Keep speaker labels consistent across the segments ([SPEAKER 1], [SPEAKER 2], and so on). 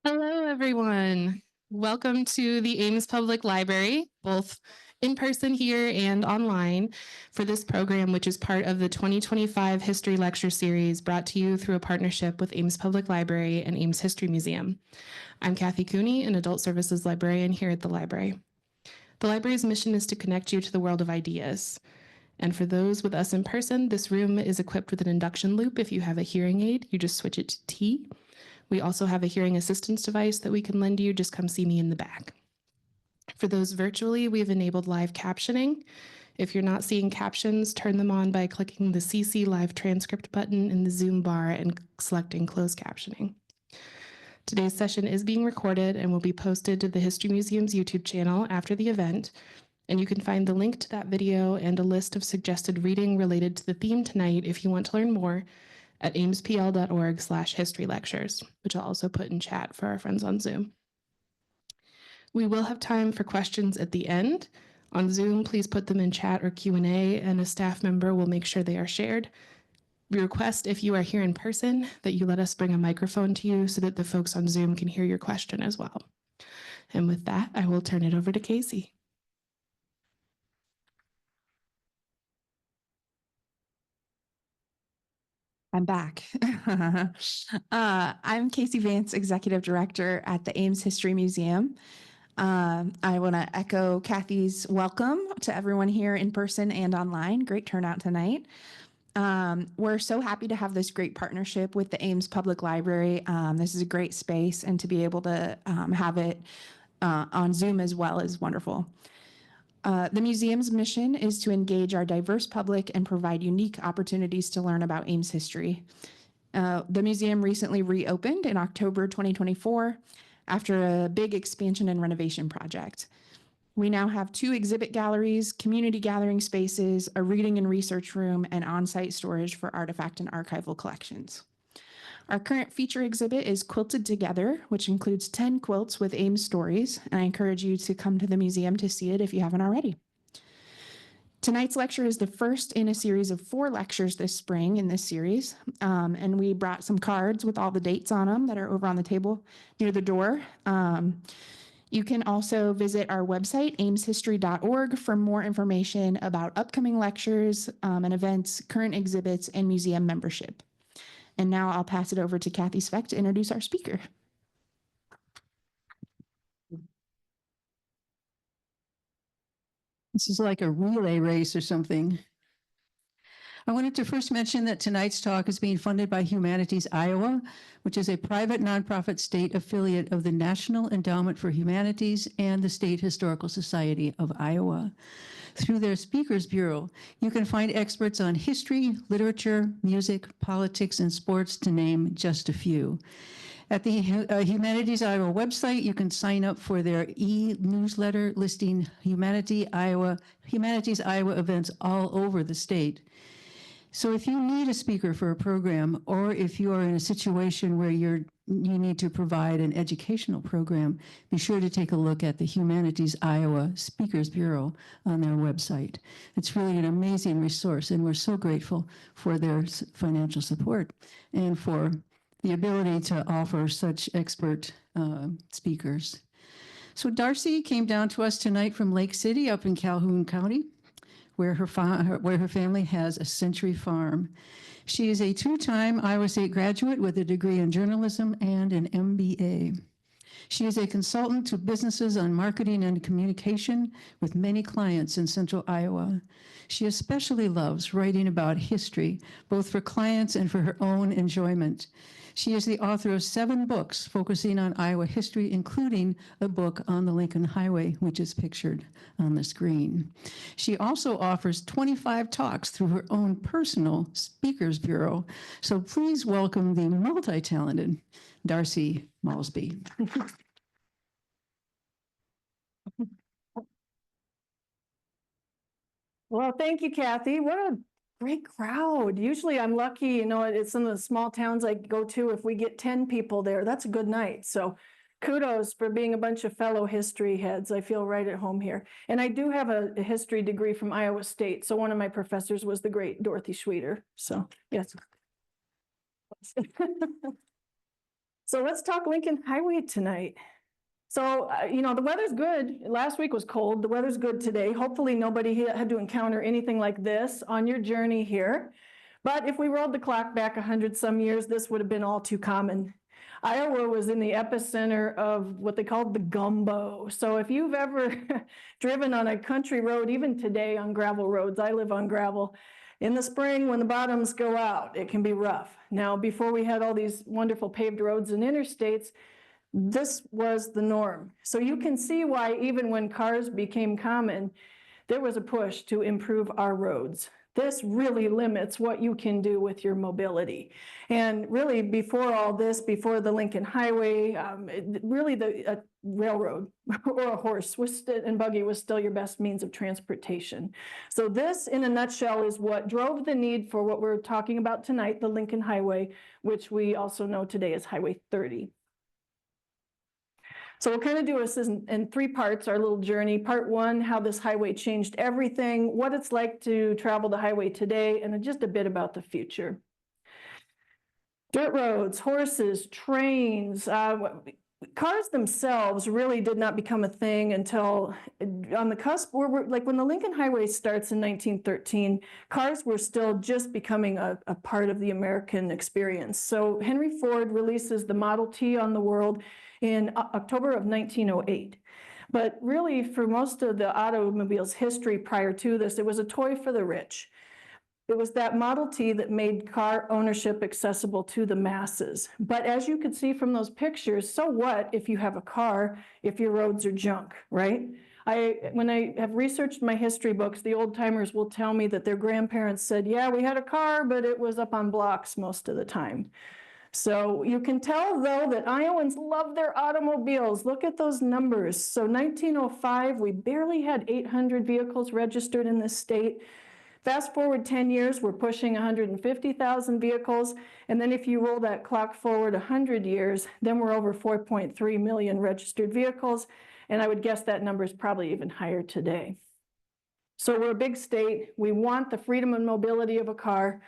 [SPEAKER 1] Hello, everyone. Welcome to the Ames Public Library, both in person here and online, for this program, which is part of the 2025 History Lecture Series brought to you through a partnership with Ames Public Library and Ames History Museum. I'm Kathy Cooney, an Adult Services Librarian here at the library. The library's mission is to connect you to the world of ideas. And for those with us in person, this room is equipped with an induction loop. If you have a hearing aid, you just switch it to T. We also have a hearing assistance device that we can lend you. Just come see me in the back. For those virtually, we've enabled live captioning. If you're not seeing captions, turn them on by clicking the CC Live Transcript button in the Zoom bar and selecting Closed Captioning. Today's session is being recorded and will be posted to the History Museum's YouTube channel after the event, and you can find the link to that video and a list of suggested reading related to the theme tonight if you want to learn more at amespl.org/historylectures, which I'll also put in chat for our friends on Zoom. We will have time for questions at the end. On Zoom, please put them in chat or Q&A, and a staff member will make sure they are shared. We request, if you are here in person, that you let us bring a microphone to you so that the folks on Zoom can hear your question as well. And with that, I will turn it over to Casey.
[SPEAKER 2] I'm back. I'm Casey Vance, Executive Director at the Ames History Museum. I want to echo Kathy's welcome to everyone here in person and online. Great turnout tonight. We're so happy to have this great partnership with the Ames Public Library. This is a great space, and to be able to have it on Zoom as well is wonderful. The museum's mission is to engage our diverse public and provide unique opportunities to learn about Ames history. The museum recently reopened in October 2024 after a big expansion and renovation project. We now have 2 exhibit galleries, community gathering spaces, a reading and research room, and on-site storage for artifact and archival collections. Our current feature exhibit is Quilted Together, which includes 10 quilts with Ames stories, and I encourage you to come to the museum to see it if you haven't already. Tonight's lecture is the first in a series of 4 lectures this spring in this series, and we brought some cards with all the dates on them that are over on the table near the door. You can also visit our website, ameshistory.org, for more information about upcoming lectures and events, current exhibits, and museum membership. And now I'll pass it over to Kathy Speck to introduce our speaker.
[SPEAKER 3] This is like a relay race or something. I wanted to first mention that tonight's talk is being funded by Humanities Iowa, which is a private nonprofit state affiliate of the National Endowment for Humanities and the State Historical Society of Iowa. Through their Speakers Bureau, you can find experts on history, literature, music, politics, and sports, to name just a few. At the Humanities Iowa website, you can sign up for their e-newsletter listing Humanities Iowa events all over the state. So if you need a speaker for a program, or if you are in a situation where you need to provide an educational program, be sure to take a look at the Humanities Iowa Speakers Bureau on their website. It's really an amazing resource, and we're so grateful for their financial support and for the ability to offer such expert speakers. So Darcy came down to us tonight from Lake City up in Calhoun County, where her family has a century farm. She is a 2-time Iowa State graduate with a degree in journalism and an MBA. She is a consultant to businesses on marketing and communication with many clients in central Iowa. She especially loves writing about history, both for clients and for her own enjoyment. She is the author of 7 books focusing on Iowa history, including a book on the Lincoln Highway, which is pictured on the screen. She also offers 25 talks through her own personal Speakers Bureau. So please welcome the multi-talented Darcy Maulsby.
[SPEAKER 4] Well, thank you, Kathy. What a great crowd. Usually I'm lucky, you know, it's some of the small towns I go to. If we get 10 people there, that's a good night. So kudos for being a bunch of fellow history heads. I feel right at home here. And I do have a history degree from Iowa State. So one of my professors was the great Dorothy Schweter. So yes. So let's talk Lincoln Highway tonight. So, the weather's good. Last week was cold. The weather's good today. Hopefully nobody had to encounter anything like this on your journey here. But if we rolled the clock back 100 some years, this would have been all too common. Iowa was in the epicenter of what they called the gumbo. So if you've ever driven on a country road, even today on gravel roads, I live on gravel, in the spring when the bottoms go out, it can be rough. Now, before we had all these wonderful paved roads and interstates, this was the norm. So you can see why even when cars became common, there was a push to improve our roads. This really limits what you can do with your mobility. And really before all this, before the Lincoln Highway, really the railroad or a horse and buggy was still your best means of transportation. So this in a nutshell is what drove the need for what we're talking about tonight, the Lincoln Highway, which we also know today as Highway 30. So we'll kind of do this in three parts, our little journey. Part one, how this highway changed everything, what it's like to travel the highway today, and just a bit about the future. Dirt roads, horses, trains, cars themselves really did not become a thing until on the cusp, like when the Lincoln Highway starts in 1913, cars were still just becoming a part of the American experience. So Henry Ford releases the Model T on the world in October of 1908. But really, for most of the automobile's history prior to this, it was a toy for the rich. It was that Model T that made car ownership accessible to the masses. But as you could see from those pictures, so what if you have a car, if your roads are junk, right? When I have researched my history books, the old timers will tell me that their grandparents said, yeah, we had a car, but it was up on blocks most of the time. So you can tell, though, that Iowans love their automobiles. Look at those numbers. So 1905, we barely had 800 vehicles registered in this state. Fast forward 10 years, we're pushing 150,000 vehicles. And then if you roll that clock forward 100 years, then we're over 4.3 million registered vehicles. And I would guess that number is probably even higher today. So we're a big state. We want the freedom and mobility of a car.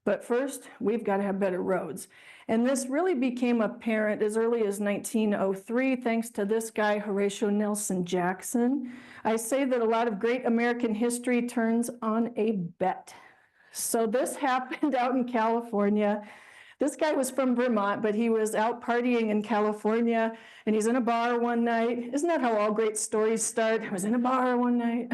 [SPEAKER 4] But first, we've got to have better roads. And this really became apparent as early as 1903, thanks to this guy, Horatio Nelson Jackson. I say that a lot of great American history turns on a bet. So this happened out in California. This guy was from Vermont, but he was out partying in California, and he's in a bar one night. Isn't that how all great stories start? I was in a bar one night.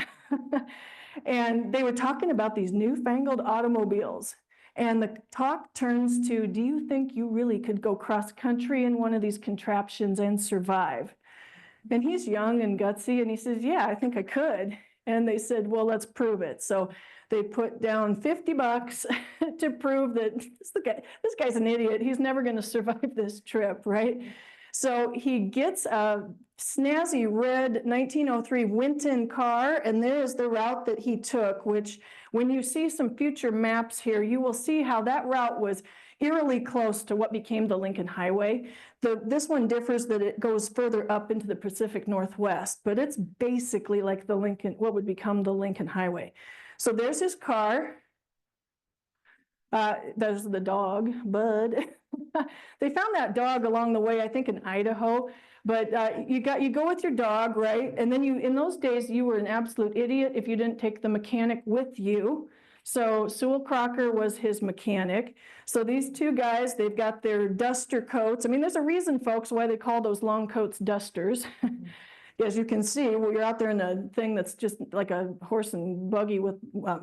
[SPEAKER 4] And they were talking about these newfangled automobiles. And the talk turns to, do you think you really could go cross country in one of these contraptions and survive? And he's young and gutsy, and he says, yeah, I think I could. And they said, well, let's prove it. So they put down $50 to prove that this guy's an idiot. He's never going to survive this trip, right? So he gets a snazzy red 1903 Winton car, and there's the route that he took, which when you see some future maps here, you will see how that route was eerily close to what became the Lincoln Highway. This one differs that it goes further up into the Pacific Northwest, but it's basically like what would become the Lincoln Highway. So there's his car. There's the dog, Bud. They found that dog along the way, I think in Idaho. But you go with your dog, right? And then in those days, you were an absolute idiot if you didn't take the mechanic with you. So Sewell Crocker was his mechanic. So these two guys, they've got their duster coats. I mean, there's a reason, folks, why they call those long coats dusters. As you can see, well, you're out there in a thing that's just like a horse and buggy with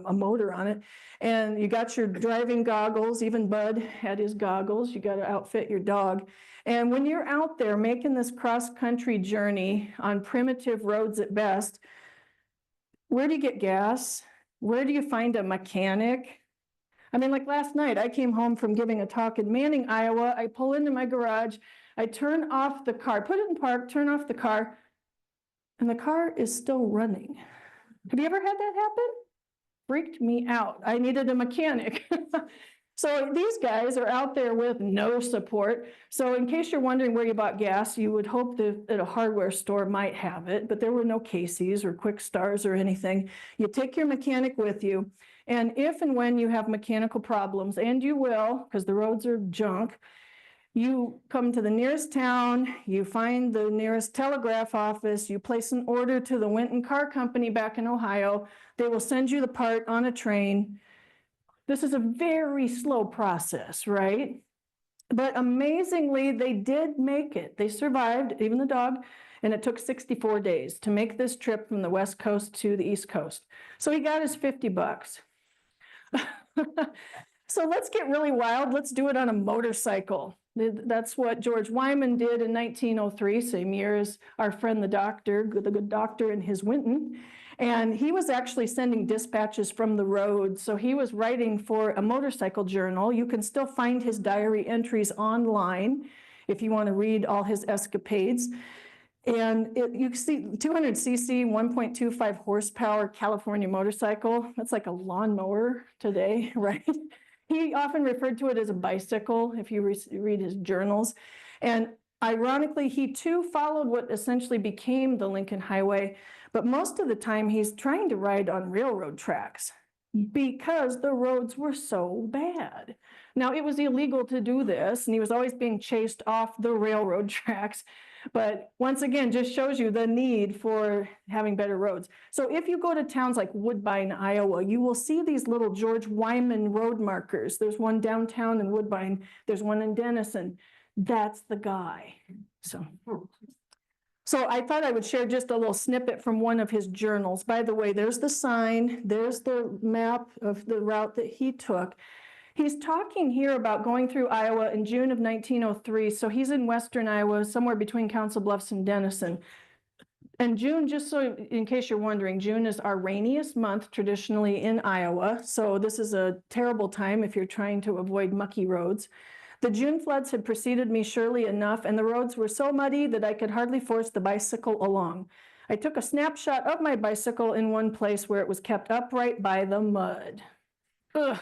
[SPEAKER 4] a motor on it. And you got your driving goggles, even Bud had his goggles. You got to outfit your dog. And when you're out there making this cross-country journey on primitive roads at best, where do you get gas? Where do you find a mechanic? I mean, like last night, I came home from giving a talk in Manning, Iowa. I pull into my garage. I turn off the car, put it in park, turn off the car, and the car is still running. Have you ever had that happen? Freaked me out. I needed a mechanic. So these guys are out there with no support. So in case you're wondering where you bought gas, you would hope that a hardware store might have it, but there were no Casey's or Quick Stars or anything. You take your mechanic with you, and if and when you have mechanical problems, and you will, because the roads are junk, You come to the nearest town, you find the nearest telegraph office, you place an order to the Winton Car Company back in Ohio. They will send you the part on a train. This is a very slow process, right? But amazingly, they did make it. They survived, even the dog, and it took 64 days to make this trip from the West Coast to the East Coast. So he got his 50 bucks. So let's get really wild. Let's do it on a motorcycle. That's what George Wyman did in 1903, same year as our friend the good doctor in his Winton. And he was actually sending dispatches from the road. So he was writing for a motorcycle journal. You can still find his diary entries online if you want to read all his escapades. And you see 200cc, 1.25 horsepower California motorcycle. That's like a lawnmower today, right? He often referred to it as a bicycle if you read his journals. And ironically, he too followed what essentially became the Lincoln Highway, but most of the time he's trying to ride on railroad tracks because the roads were so bad. Now, it was illegal to do this, and he was always being chased off the railroad tracks. But once again, just shows you the need for having better roads. So if you go to towns like Woodbine, Iowa, you will see these little George Wyman road markers. There's one downtown in Woodbine. There's one in Denison. That's the guy. So I thought I would share just a little snippet from one of his journals. By the way, there's the sign. There's the map of the route that he took. He's talking here about going through Iowa in June of 1903. So he's in western Iowa, somewhere between Council Bluffs and Denison. And June, just so in case you're wondering, June is our rainiest month traditionally in Iowa. So this is a terrible time if you're trying to avoid mucky roads. The June floods had preceded me surely enough, and the roads were so muddy that I could hardly force the bicycle along. I took a snapshot of my bicycle in one place where it was kept upright by the mud. Ugh.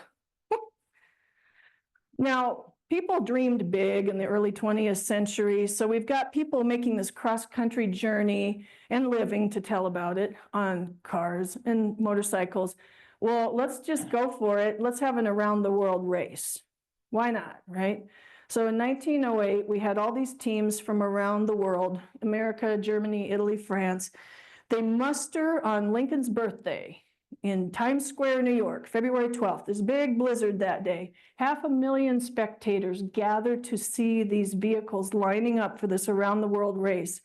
[SPEAKER 4] Now, people dreamed big in the early 20th century, so we've got people making this cross-country journey and living to tell about it on cars and motorcycles. Well, let's just go for it. Let's have an around-the-world race. Why not, right? So in 1908, we had all these teams from around the world, America, Germany, Italy, France. They muster on Lincoln's birthday in Times Square, New York, February 12th, this big blizzard that day. 500,000 spectators gathered to see these vehicles lining up for this around the world race.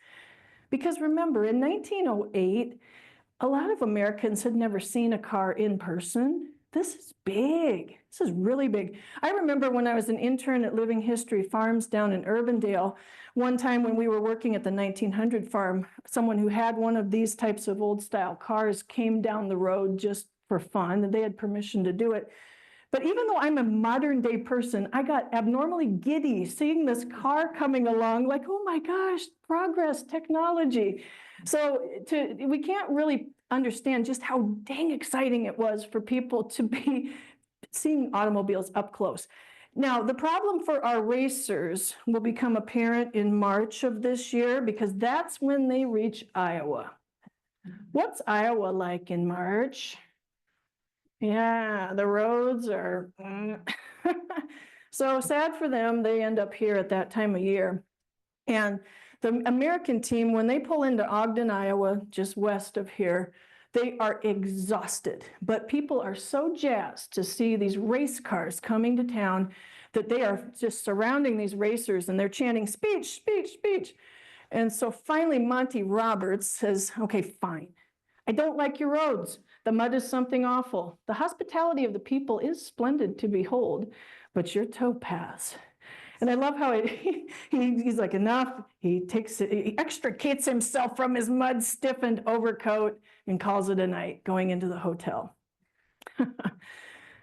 [SPEAKER 4] Because remember, in 1908, a lot of Americans had never seen a car in person. This is big. This is really big. I remember when I was an intern at Living History Farms down in Urbandale, one time when we were working at the 1900 farm, someone who had one of these types of old style cars came down the road just for fun, and they had permission to do it. But even though I'm a modern day person, I got abnormally giddy seeing this car coming along, like, oh my gosh, progress, technology. So we can't really understand just how dang exciting it was for people to be seeing automobiles up close. Now, the problem for our racers will become apparent in March of this year, because that's when they reach Iowa. What's Iowa like in March? Yeah, the roads are, so sad for them. They end up here at that time of year. And the American team, when they pull into Ogden, Iowa, just west of here, they are exhausted. But people are so jazzed to see these race cars coming to town that they are just surrounding these racers, and they're chanting, speech, speech, speech. And so finally, Monty Roberts says, okay, fine. I don't like your roads. The mud is something awful. The hospitality of the people is splendid to behold, but your towpaths. And I love how he's like, enough. He extricates himself from his mud-stiffened overcoat and calls it a night, going into the hotel.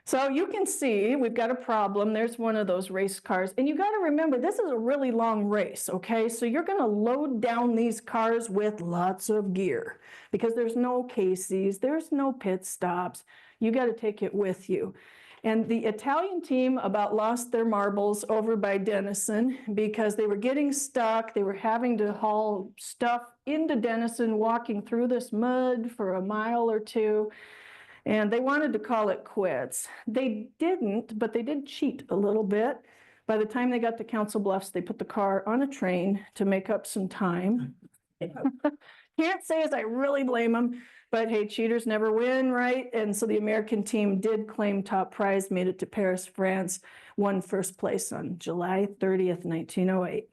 [SPEAKER 4] So you can see we've got a problem. There's one of those race cars. And you got to remember, this is a really long race, okay? So you're going to load down these cars with lots of gear because there's no Casey's, there's no pit stops. You got to take it with you. And the Italian team about lost their marbles over by Denison because they were getting stuck. They were having to haul stuff into Denison, walking through this mud for a mile or two. And they wanted to call it quits. They didn't, but they did cheat a little bit. By the time they got to Council Bluffs, they put the car on a train to make up some time. Can't say as I really blame them, but hey, cheaters never win, right? And so the American team did claim top prize, made it to Paris, France, won first place on July 30th, 1908.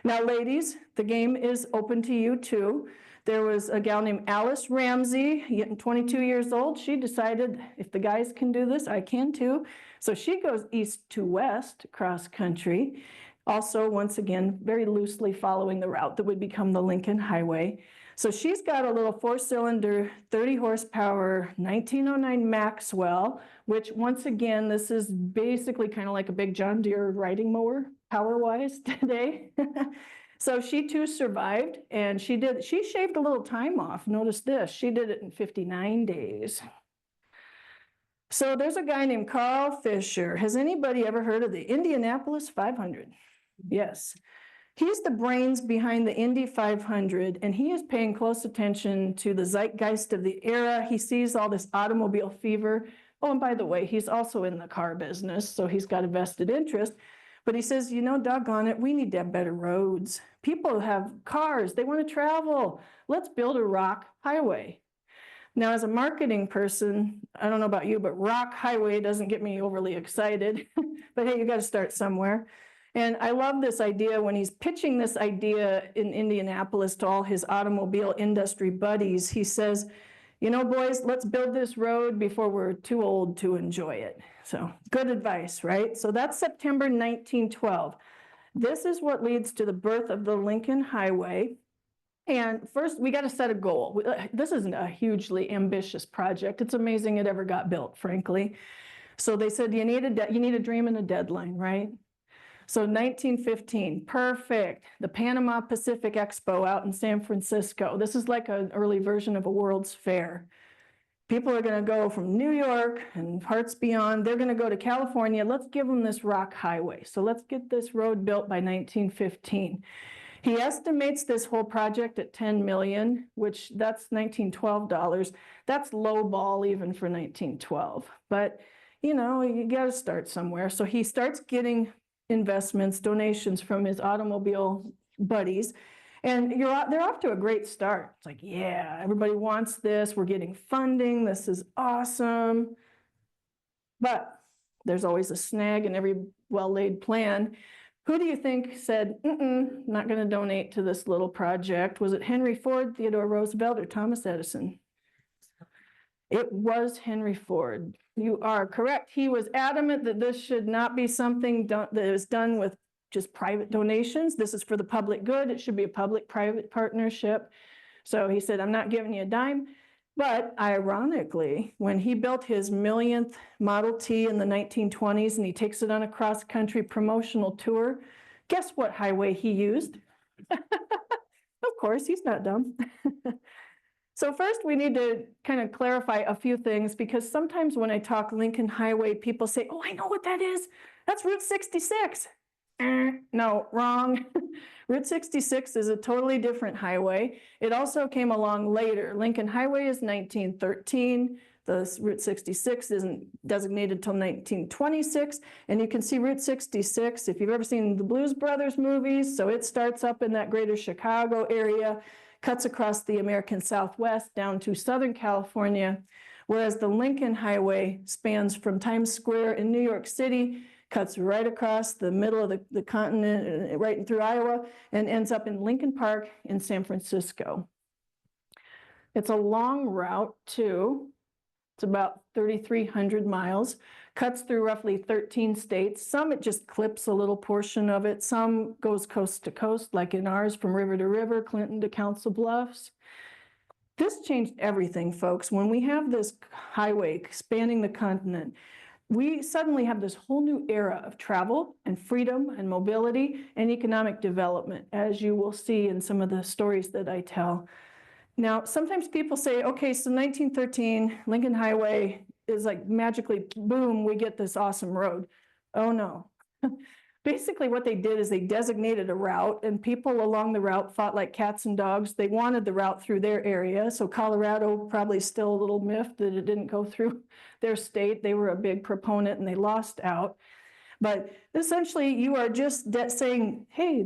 [SPEAKER 4] Now, ladies, the game is open to you too. There was a gal named Alice Ramsey, getting 22 years old. She decided if the guys can do this, I can too. So she goes east to west cross country. Also, once again, very loosely following the route that would become the Lincoln Highway. So she's got a little 4-cylinder, 30 horsepower, 1909 Maxwell, which once again, this is basically kind of like a big John Deere riding mower, power-wise today. So she too survived, and she shaved a little time off. Notice this, she did it in 59 days. So there's a guy named Carl Fisher. Has anybody ever heard of the Indianapolis 500? Yes. He's the brains behind the Indy 500, and he is paying close attention to the zeitgeist of the era. He sees all this automobile fever. Oh, and by the way, he's also in the car business, so he's got a vested interest. But he says, you know, doggone it, we need to have better roads. People have cars, they want to travel. Let's build a rock highway. Now, as a marketing person, I don't know about you, but rock highway doesn't get me overly excited. But hey, you got to start somewhere. And I love this idea when he's pitching this idea in Indianapolis to all his automobile industry buddies. He says, you know, boys, let's build this road before we're too old to enjoy it. So good advice, right? So that's September 1912. This is what leads to the birth of the Lincoln Highway. And first, we got to set a goal. This isn't a hugely ambitious project. It's amazing it ever got built, frankly. So they said, you need a dream and a deadline, right? So 1915, perfect. The Panama Pacific Expo out in San Francisco. This is like an early version of a World's Fair. People are going to go from New York and parts beyond. They're going to go to California. Let's give them this rock highway. So let's get this road built by 1915. He estimates this whole project at $10 million, which that's 1912 dollars. That's low ball even for 1912. But, you know, you got to start somewhere. So he starts getting investments, donations from his automobile buddies. And they're off to a great start. It's like, yeah, everybody wants this. We're getting funding. This is awesome. But there's always a snag in every well-laid plan. Who do you think said, not going to donate to this little project? Was it Henry Ford, Theodore Roosevelt, or Thomas Edison? It was Henry Ford. You are correct. He was adamant that this should not be something that is done with just private donations. This is for the public good. It should be a public-private partnership. So he said, I'm not giving you a dime. But ironically, when he built his millionth Model T in the 1920s and he takes it on a cross-country promotional tour, guess what highway he used? Of course, he's not dumb. So first, we need to kind of clarify a few things, because sometimes when I talk Lincoln Highway, people say, oh, I know what that is. That's Route 66. No, wrong. Route 66 is a totally different highway. It also came along later. Lincoln Highway is 1913. The Route 66 isn't designated till 1926. And you can see Route 66, if you've ever seen the Blues Brothers movies, so it starts up in that greater Chicago area, cuts across the American Southwest down to Southern California, whereas the Lincoln Highway spans from Times Square in New York City, cuts right across the middle of the continent, right through Iowa, and ends up in Lincoln Park in San Francisco. It's a long route too. It's about 3,300 miles, cuts through roughly 13 states. Some it just clips a little portion of it. Some goes coast to coast, like in ours, from river to river, Clinton to Council Bluffs. This changed everything, folks. When we have this highway spanning the continent, we suddenly have this whole new era of travel and freedom and mobility and economic development, as you will see in some of the stories that I tell. Now, sometimes people say, okay, so 1913, Lincoln Highway is like magically, boom, we get this awesome road. Oh no. Basically what they did is they designated a route, and people along the route fought like cats and dogs. They wanted the route through their area. So Colorado probably still a little miffed that it didn't go through their state. They were a big proponent and they lost out. But essentially, you are just saying, hey,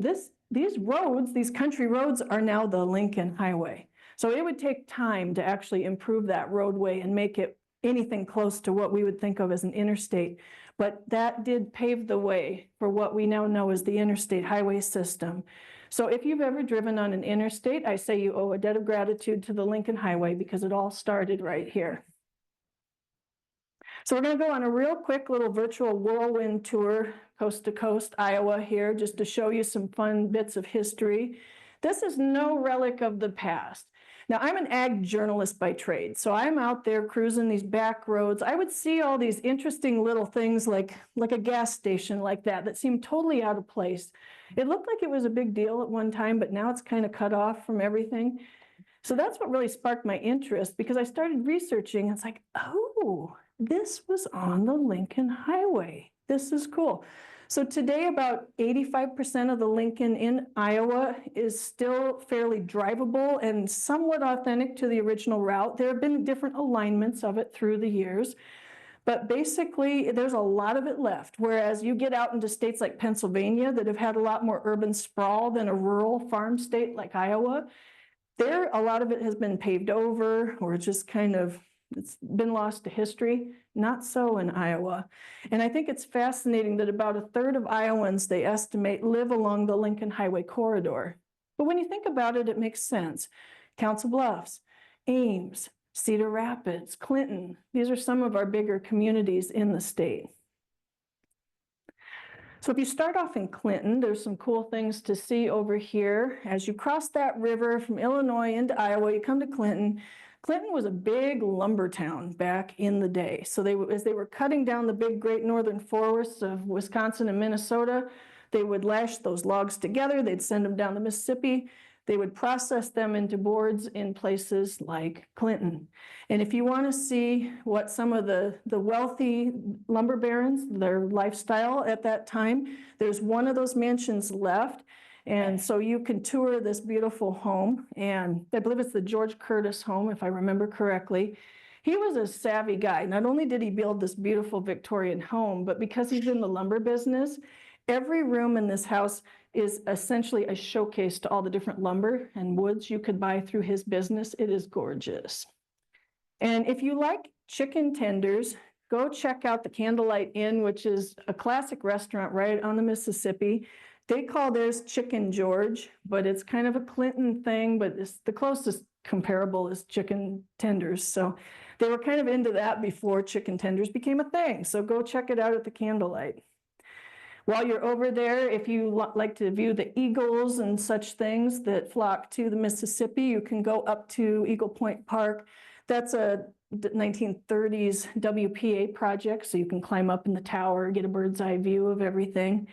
[SPEAKER 4] these roads, these country roads are now the Lincoln Highway. So it would take time to actually improve that roadway and make it anything close to what we would think of as an interstate. But that did pave the way for what we now know as the interstate highway system. So if you've ever driven on an interstate, I say you owe a debt of gratitude to the Lincoln Highway because it all started right here. So we're going to go on a real quick little virtual whirlwind tour, coast to coast, Iowa here, just to show you some fun bits of history. This is no relic of the past. Now, I'm an ag journalist by trade, so I'm out there cruising these back roads. I would see all these interesting little things like a gas station like that seemed totally out of place. It looked like it was a big deal at one time, but now it's kind of cut off from everything. So that's what really sparked my interest, because I started researching. It's like, oh, this was on the Lincoln Highway. This is cool. So today, about 85% of the Lincoln in Iowa is still fairly drivable and somewhat authentic to the original route. There have been different alignments of it through the years, but basically there's a lot of it left. Whereas you get out into states like Pennsylvania that have had a lot more urban sprawl than a rural farm state like Iowa, there, a lot of it has been paved over or just kind of, it's been lost to history. Not so in Iowa. And I think it's fascinating that about a third of Iowans, they estimate, live along the Lincoln Highway corridor. But when you think about it, it makes sense. Council Bluffs, Ames, Cedar Rapids, Clinton, these are some of our bigger communities in the state. So if you start off in Clinton, there's some cool things to see over here. As you cross that river from Illinois into Iowa, you come to Clinton. Clinton was a big lumber town back in the day. So as they were cutting down the big great northern forests of Wisconsin and Minnesota, they would lash those logs together. They'd send them down the Mississippi. They would process them into boards in places like Clinton. And if you want to see what some of the wealthy lumber barons, their lifestyle at that time, there's one of those mansions left. And so you can tour this beautiful home. And I believe it's the George Curtis home, if I remember correctly. He was a savvy guy. Not only did he build this beautiful Victorian home, but because he's in the lumber business, every room in this house is essentially a showcase to all the different lumber and woods you could buy through his business. It is gorgeous. And if you like chicken tenders, go check out the Candlelight Inn, which is a classic restaurant right on the Mississippi. They call theirs Chicken George, but it's kind of a Clinton thing, but it's the closest comparable is chicken tenders. So they were kind of into that before chicken tenders became a thing. So go check it out at the Candlelight. While you're over there, if you like to view the eagles and such things that flock to the Mississippi, you can go up to Eagle Point Park. That's a 1930s WPA project, so you can climb up in the tower, get a bird's eye view of everything.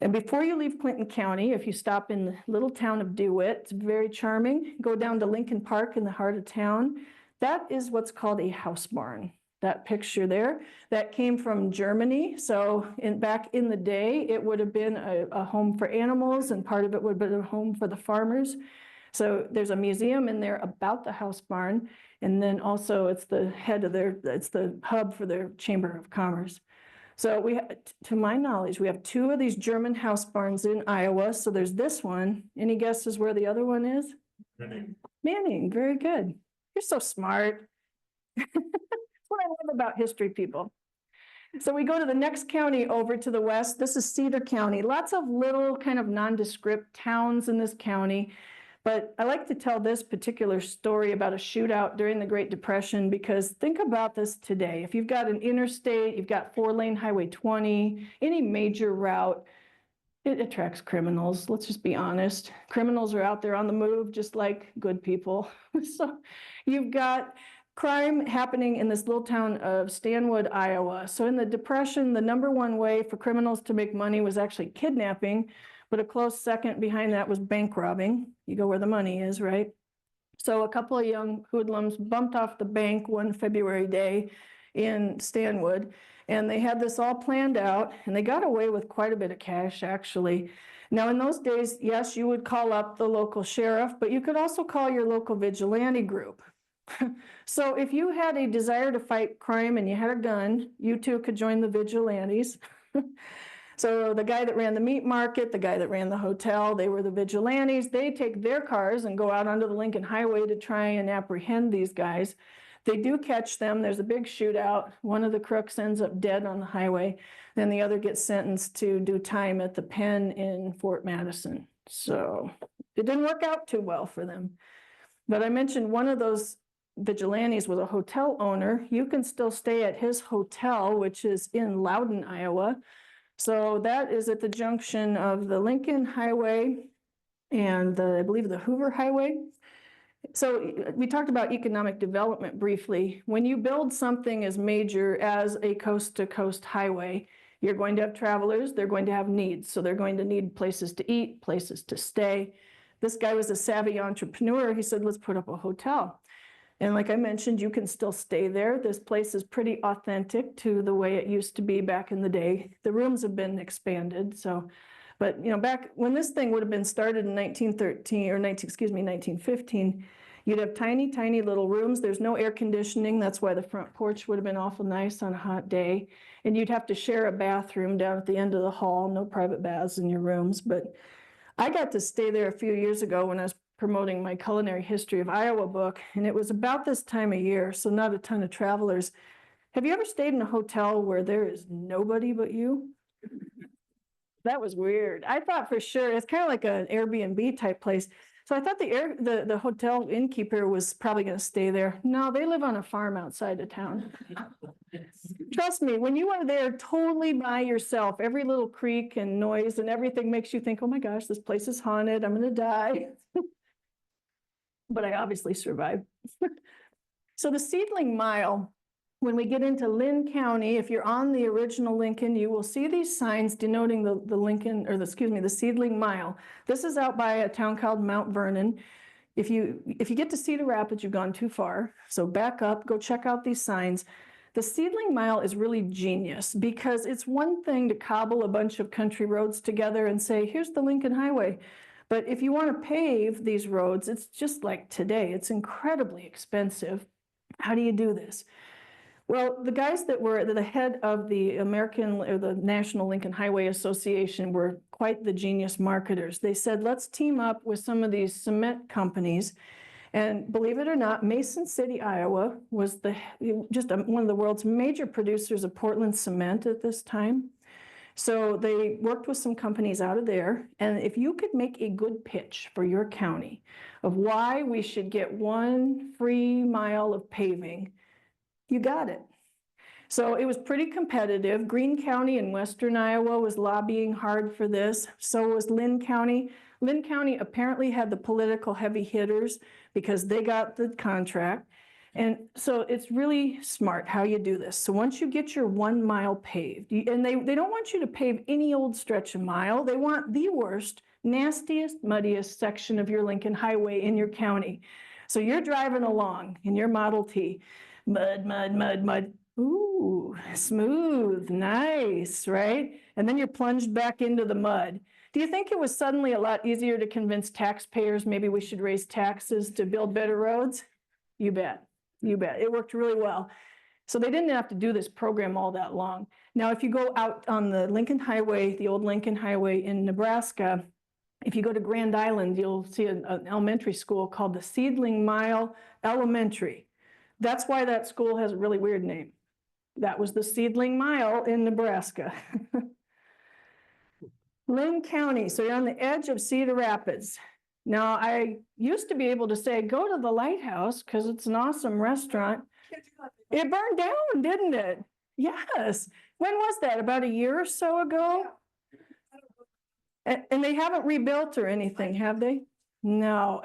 [SPEAKER 4] And before you leave Clinton County, if you stop in the little town of DeWitt, it's very charming. Go down to Lincoln Park in the heart of town. That is what's called a house barn. That picture there, that came from Germany. So back in the day, it would have been a home for animals, and part of it would have been a home for the farmers. So there's a museum in there about the house barn. And then also it's the head of it's the hub for their Chamber of Commerce. So to my knowledge, we have two of these German house barns in Iowa. So there's this one. Any guesses where the other one is? Manning. Manning, very good. You're so smart. What I love about history people. So we go to the next county over to the west. This is Cedar County. Lots of little kind of nondescript towns in this county. But I like to tell this particular story about a shootout during the Great Depression, because think about this today. If you've got an interstate, you've got 4-lane Highway 20, any major route, it attracts criminals. Let's just be honest. Criminals are out there on the move, just like good people. So you've got crime happening in this little town of Stanwood, Iowa. So in the Depression, the #1 way for criminals to make money was actually kidnapping, but a close second behind that was bank robbing. You go where the money is, right? So a couple of young hoodlums bumped off the bank one February day in Stanwood, and they had this all planned out, and they got away with quite a bit of cash, actually. Now, in those days, yes, you would call up the local sheriff, but you could also call your local vigilante group. So if you had a desire to fight crime and you had a gun, you too could join the vigilantes. So the guy that ran the meat market, the guy that ran the hotel, they were the vigilantes. They take their cars and go out onto the Lincoln Highway to try and apprehend these guys. They do catch them. There's a big shootout. One of the crooks ends up dead on the highway. Then the other gets sentenced to do time at the pen in Fort Madison. So it didn't work out too well for them. But I mentioned one of those vigilantes was a hotel owner. You can still stay at his hotel, which is in Loudon, Iowa. So that is at the junction of the Lincoln Highway and I believe the Hoover Highway. So we talked about economic development briefly. When you build something as major as a coast-to-coast highway, you're going to have travelers, they're going to have needs. So they're going to need places to eat, places to stay. This guy was a savvy entrepreneur. He said, let's put up a hotel. And like I mentioned, you can still stay there. This place is pretty authentic to the way it used to be back in the day. The rooms have been expanded. So, but back when this thing would have been started in 1915, you'd have tiny, tiny little rooms. There's no air conditioning. That's why the front porch would have been awful nice on a hot day. And you'd have to share a bathroom down at the end of the hall, no private baths in your rooms. But I got to stay there a few years ago when I was promoting my Culinary History of Iowa book, and it was about this time of year, so not a ton of travelers. Have you ever stayed in a hotel where there is nobody but you? That was weird. I thought for sure, it's kind of like an Airbnb type place. So I thought the hotel innkeeper was probably going to stay there. No, they live on a farm outside of town. Trust me, when you are there totally by yourself, every little creak and noise and everything makes you think, oh my gosh, this place is haunted. I'm going to die. But I obviously survived. So the Seedling Mile, when we get into Lynn County, if you're on the original Lincoln, you will see these signs denoting the Seedling Mile. This is out by a town called Mount Vernon. If you get to Cedar Rapids, you've gone too far. So back up, go check out these signs. The Seedling Mile is really genius because it's one thing to cobble a bunch of country roads together and say, here's the Lincoln Highway. But if you want to pave these roads, it's just like today. It's incredibly expensive. How do you do this? Well, the guys that were the head of the National Lincoln Highway Association were quite the genius marketers. They said, let's team up with some of these cement companies. And believe it or not, Mason City, Iowa was one of the world's major producers of Portland cement at this time. So they worked with some companies out of there. And if you could make a good pitch for your county of why we should get 1 free mile of paving, you got it. So it was pretty competitive. Greene County in western Iowa was lobbying hard for this. So was Lynn County. Lynn County apparently had the political heavy hitters because they got the contract. And so it's really smart how you do this. So once you get your 1 mile paved, and they don't want you to pave any old stretch of mile. They want the worst, nastiest, muddiest section of your Lincoln Highway in your county. So you're driving along in your Model T, mud, mud, mud, mud. Ooh, smooth, nice, right? And then you're plunged back into the mud. Do you think it was suddenly a lot easier to convince taxpayers maybe we should raise taxes to build better roads? You bet. You bet. It worked really well. So they didn't have to do this program all that long. Now, if you go out on the Lincoln Highway, the old Lincoln Highway in Nebraska, if you go to Grand Island, you'll see an elementary school called the Seedling Mile Elementary. That's why that school has a really weird name. That was the Seedling Mile in Nebraska. Lynn County, so you're on the edge of Cedar Rapids. Now, I used to be able to say, go to the Lighthouse because it's an awesome restaurant. It burned down, didn't it? Yes. When was that? About a year or so ago? And they haven't rebuilt or anything, have they? No.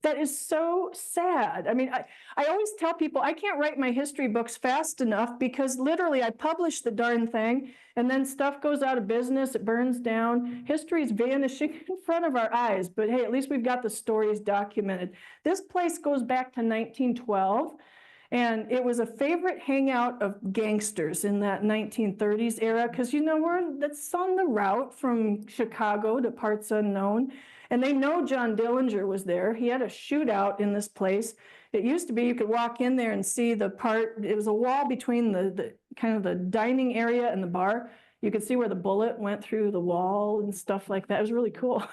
[SPEAKER 4] That is so sad. I mean, I always tell people I can't write my history books fast enough because literally I publish the darn thing and then stuff goes out of business, it burns down, history is vanishing in front of our eyes. But hey, at least we've got the stories documented. This place goes back to 1912. And it was a favorite hangout of gangsters in that 1930s era, because that's on the route from Chicago to parts unknown. And they know John Dillinger was there. He had a shootout in this place. It used to be you could walk in there and see it was a wall between the kind of the dining area and the bar. You could see where the bullet went through the wall and stuff like that. It was really cool.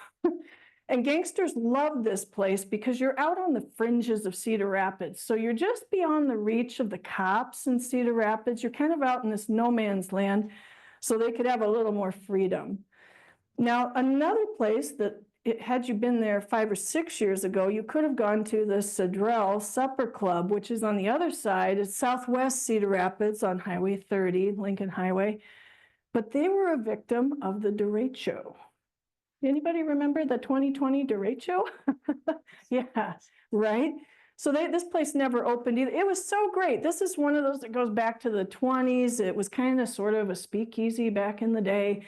[SPEAKER 4] And gangsters love this place because you're out on the fringes of Cedar Rapids. So you're just beyond the reach of the cops in Cedar Rapids. You're kind of out in this no man's land, so they could have a little more freedom. Now, another place that had you been there 5 or 6 years ago, you could have gone to the Cedrell Supper Club, which is on the other side. It's southwest Cedar Rapids on Highway 30, Lincoln Highway. But they were a victim of the derecho. Anybody remember the 2020 derecho? Yeah, right? So this place never opened either. It was so great. This is one of those that goes back to the 20s. It was kind of sort of a speakeasy back in the day.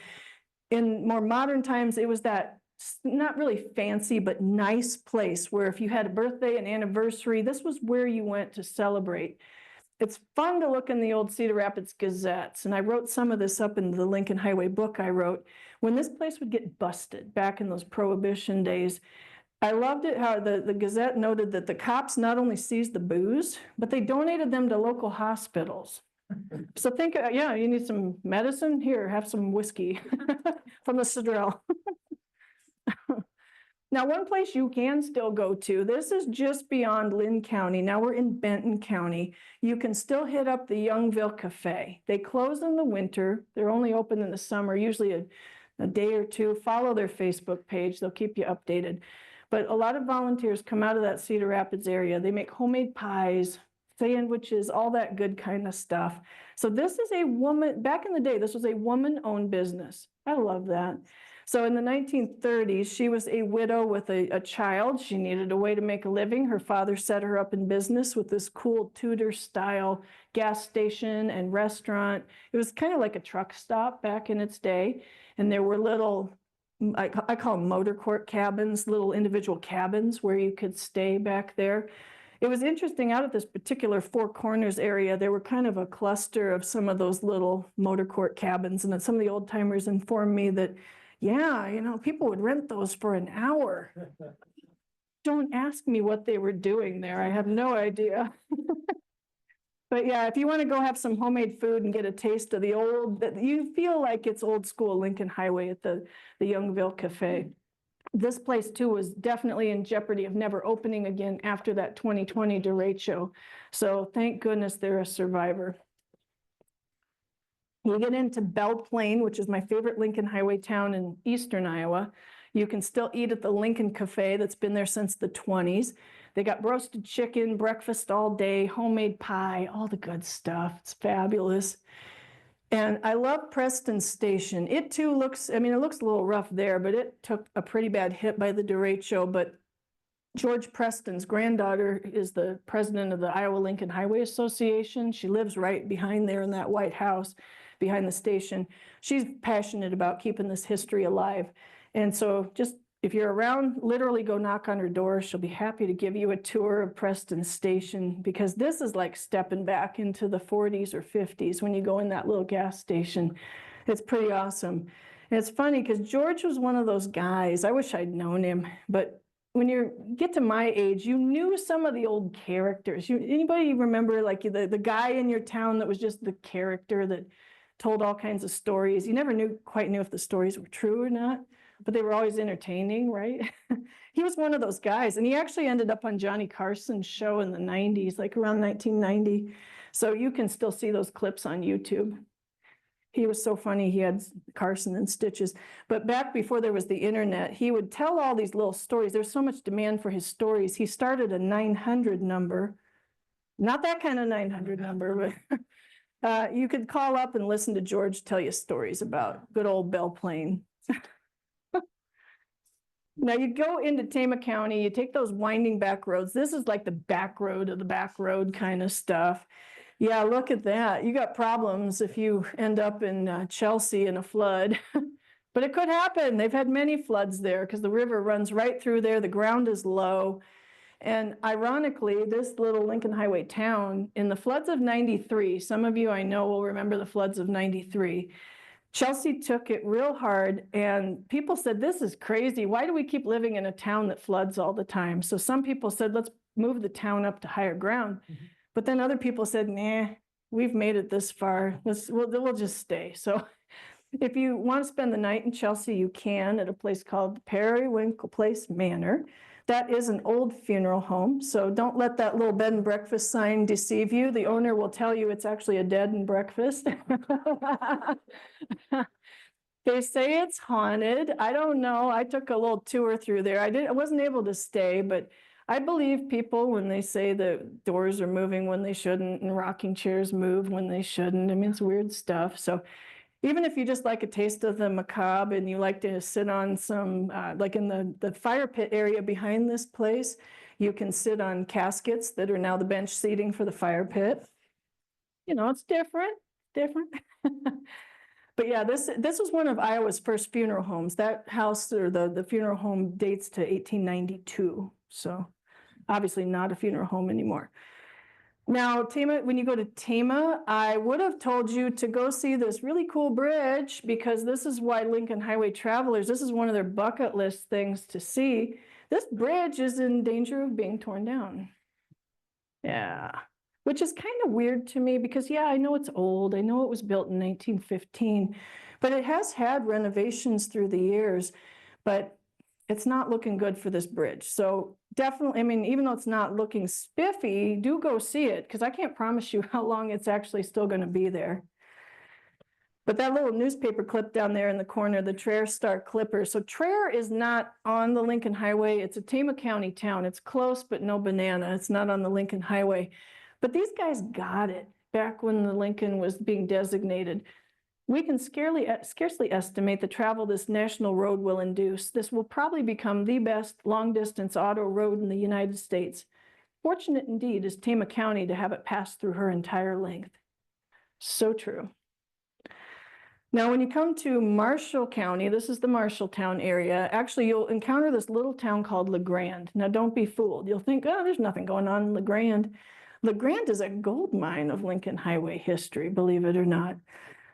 [SPEAKER 4] In more modern times, it was that not really fancy, but nice place where if you had a birthday, an anniversary, this was where you went to celebrate. It's fun to look in the old Cedar Rapids Gazettes, and I wrote some of this up in the Lincoln Highway book I wrote. When this place would get busted back in those Prohibition days, I loved it how the Gazette noted that the cops not only seized the booze, but they donated them to local hospitals. So think, yeah, you need some medicine? Here, have some whiskey from the Cedrell. Now, one place you can still go to, this is just beyond Lynn County. Now we're in Benton County. You can still hit up the Youngville Cafe. They close in the winter. They're only open in the summer, usually a day or two. Follow their Facebook page. They'll keep you updated. But a lot of volunteers come out of that Cedar Rapids area. They make homemade pies, sandwiches, all that good kind of stuff. So this is a woman, back in the day, this was a woman-owned business. I love that. So in the 1930s, she was a widow with a child. She needed a way to make a living. Her father set her up in business with this cool Tudor-style gas station and restaurant. It was kind of like a truck stop back in its day. And there were little, I call them motor court cabins, little individual cabins where you could stay back there. It was interesting, out at this particular Four Corners area, there were kind of a cluster of some of those little motor court cabins. And then some of the old timers informed me that, yeah, people would rent those for an hour. Don't ask me what they were doing there. I have no idea. But yeah, if you want to go have some homemade food and get a taste of the you feel like it's old school Lincoln Highway at the Youngville Cafe. This place too was definitely in jeopardy of never opening again after that 2020 derecho. So thank goodness they're a survivor. You get into Belle Plaine, which is my favorite Lincoln Highway town in eastern Iowa. You can still eat at the Lincoln Cafe that's been there since the 20s. They got roasted chicken, breakfast all day, homemade pie, all the good stuff. It's fabulous. And I love Preston Station. It too looks, it looks a little rough there, but it took a pretty bad hit by the derecho. But George Preston's granddaughter is the president of the Iowa Lincoln Highway Association. She lives right behind there in that White House, behind the station. She's passionate about keeping this history alive. And so just if you're around, literally go knock on her door. She'll be happy to give you a tour of Preston Station, because this is like stepping back into the 40s or 50s when you go in that little gas station. It's pretty awesome. And it's funny because George was one of those guys. I wish I'd known him, but when you get to my age, you knew some of the old characters. Anybody remember like the guy in your town that was just the character that told all kinds of stories? You never quite knew if the stories were true or not, but they were always entertaining, right? He was one of those guys, and he actually ended up on Johnny Carson's show in the 90s, like around 1990. So you can still see those clips on YouTube. He was so funny. He had Carson in stitches. But back before there was the internet, he would tell all these little stories. There's so much demand for his stories. He started a 900 number, not that kind of 900 number, but you could call up and listen to George tell you stories about good old Belle Plaine. Now you go into Tama County, you take those winding back roads. This is like the back road of the back road kind of stuff. Yeah, look at that. You got problems if you end up in Chelsea in a flood. But it could happen. They've had many floods there because the river runs right through there. The ground is low. And ironically, this little Lincoln Highway town, in the floods of 93, some of you I know will remember the floods of 93, Chelsea took it real hard, and people said, this is crazy. Why do we keep living in a town that floods all the time? So some people said, let's move the town up to higher ground. But then other people said, nah, we've made it this far. We'll just stay. So if you want to spend the night in Chelsea, you can at a place called Periwinkle Place Manor. That is an old funeral home, so don't let that little bed and breakfast sign deceive you. The owner will tell you it's actually a dead and breakfast. They say it's haunted. I don't know. I took a little tour through there. I wasn't able to stay, but I believe people when they say the doors are moving when they shouldn't and rocking chairs move when they shouldn't. I mean, it's weird stuff. So even if you just like a taste of the macabre and you like to sit on some, like in the fire pit area behind this place, you can sit on caskets that are now the bench seating for the fire pit. You know, it's different. But yeah, this was one of Iowa's first funeral homes. That house or the funeral home dates to 1892. So obviously not a funeral home anymore. Now, Tama, when you go to Tama, I would have told you to go see this really cool bridge because this is why Lincoln Highway travelers, this is one of their bucket list things to see. This bridge is in danger of being torn down. Yeah, which is kind of weird to me because, yeah, I know it's old. I know it was built in 1915, but it has had renovations through the years, but it's not looking good for this bridge. So definitely, I mean, even though it's not looking spiffy, do go see it because I can't promise you how long it's actually still going to be there. But that little newspaper clip down there in the corner, the Traer Star Clipper. So Traer is not on the Lincoln Highway. It's a Tama County town. It's close, but no banana. It's not on the Lincoln Highway. But these guys got it back when the Lincoln was being designated. We can scarcely estimate the travel this national road will induce. This will probably become the best long-distance auto road in the United States. Fortunate indeed is Tama County to have it pass through her entire length. So true. Now, when you come to Marshall County, this is the Marshalltown area, actually you'll encounter this little town called LeGrand. Now, don't be fooled. You'll think, oh, there's nothing going on in LeGrand. LeGrand is a gold mine of Lincoln Highway history, believe it or not.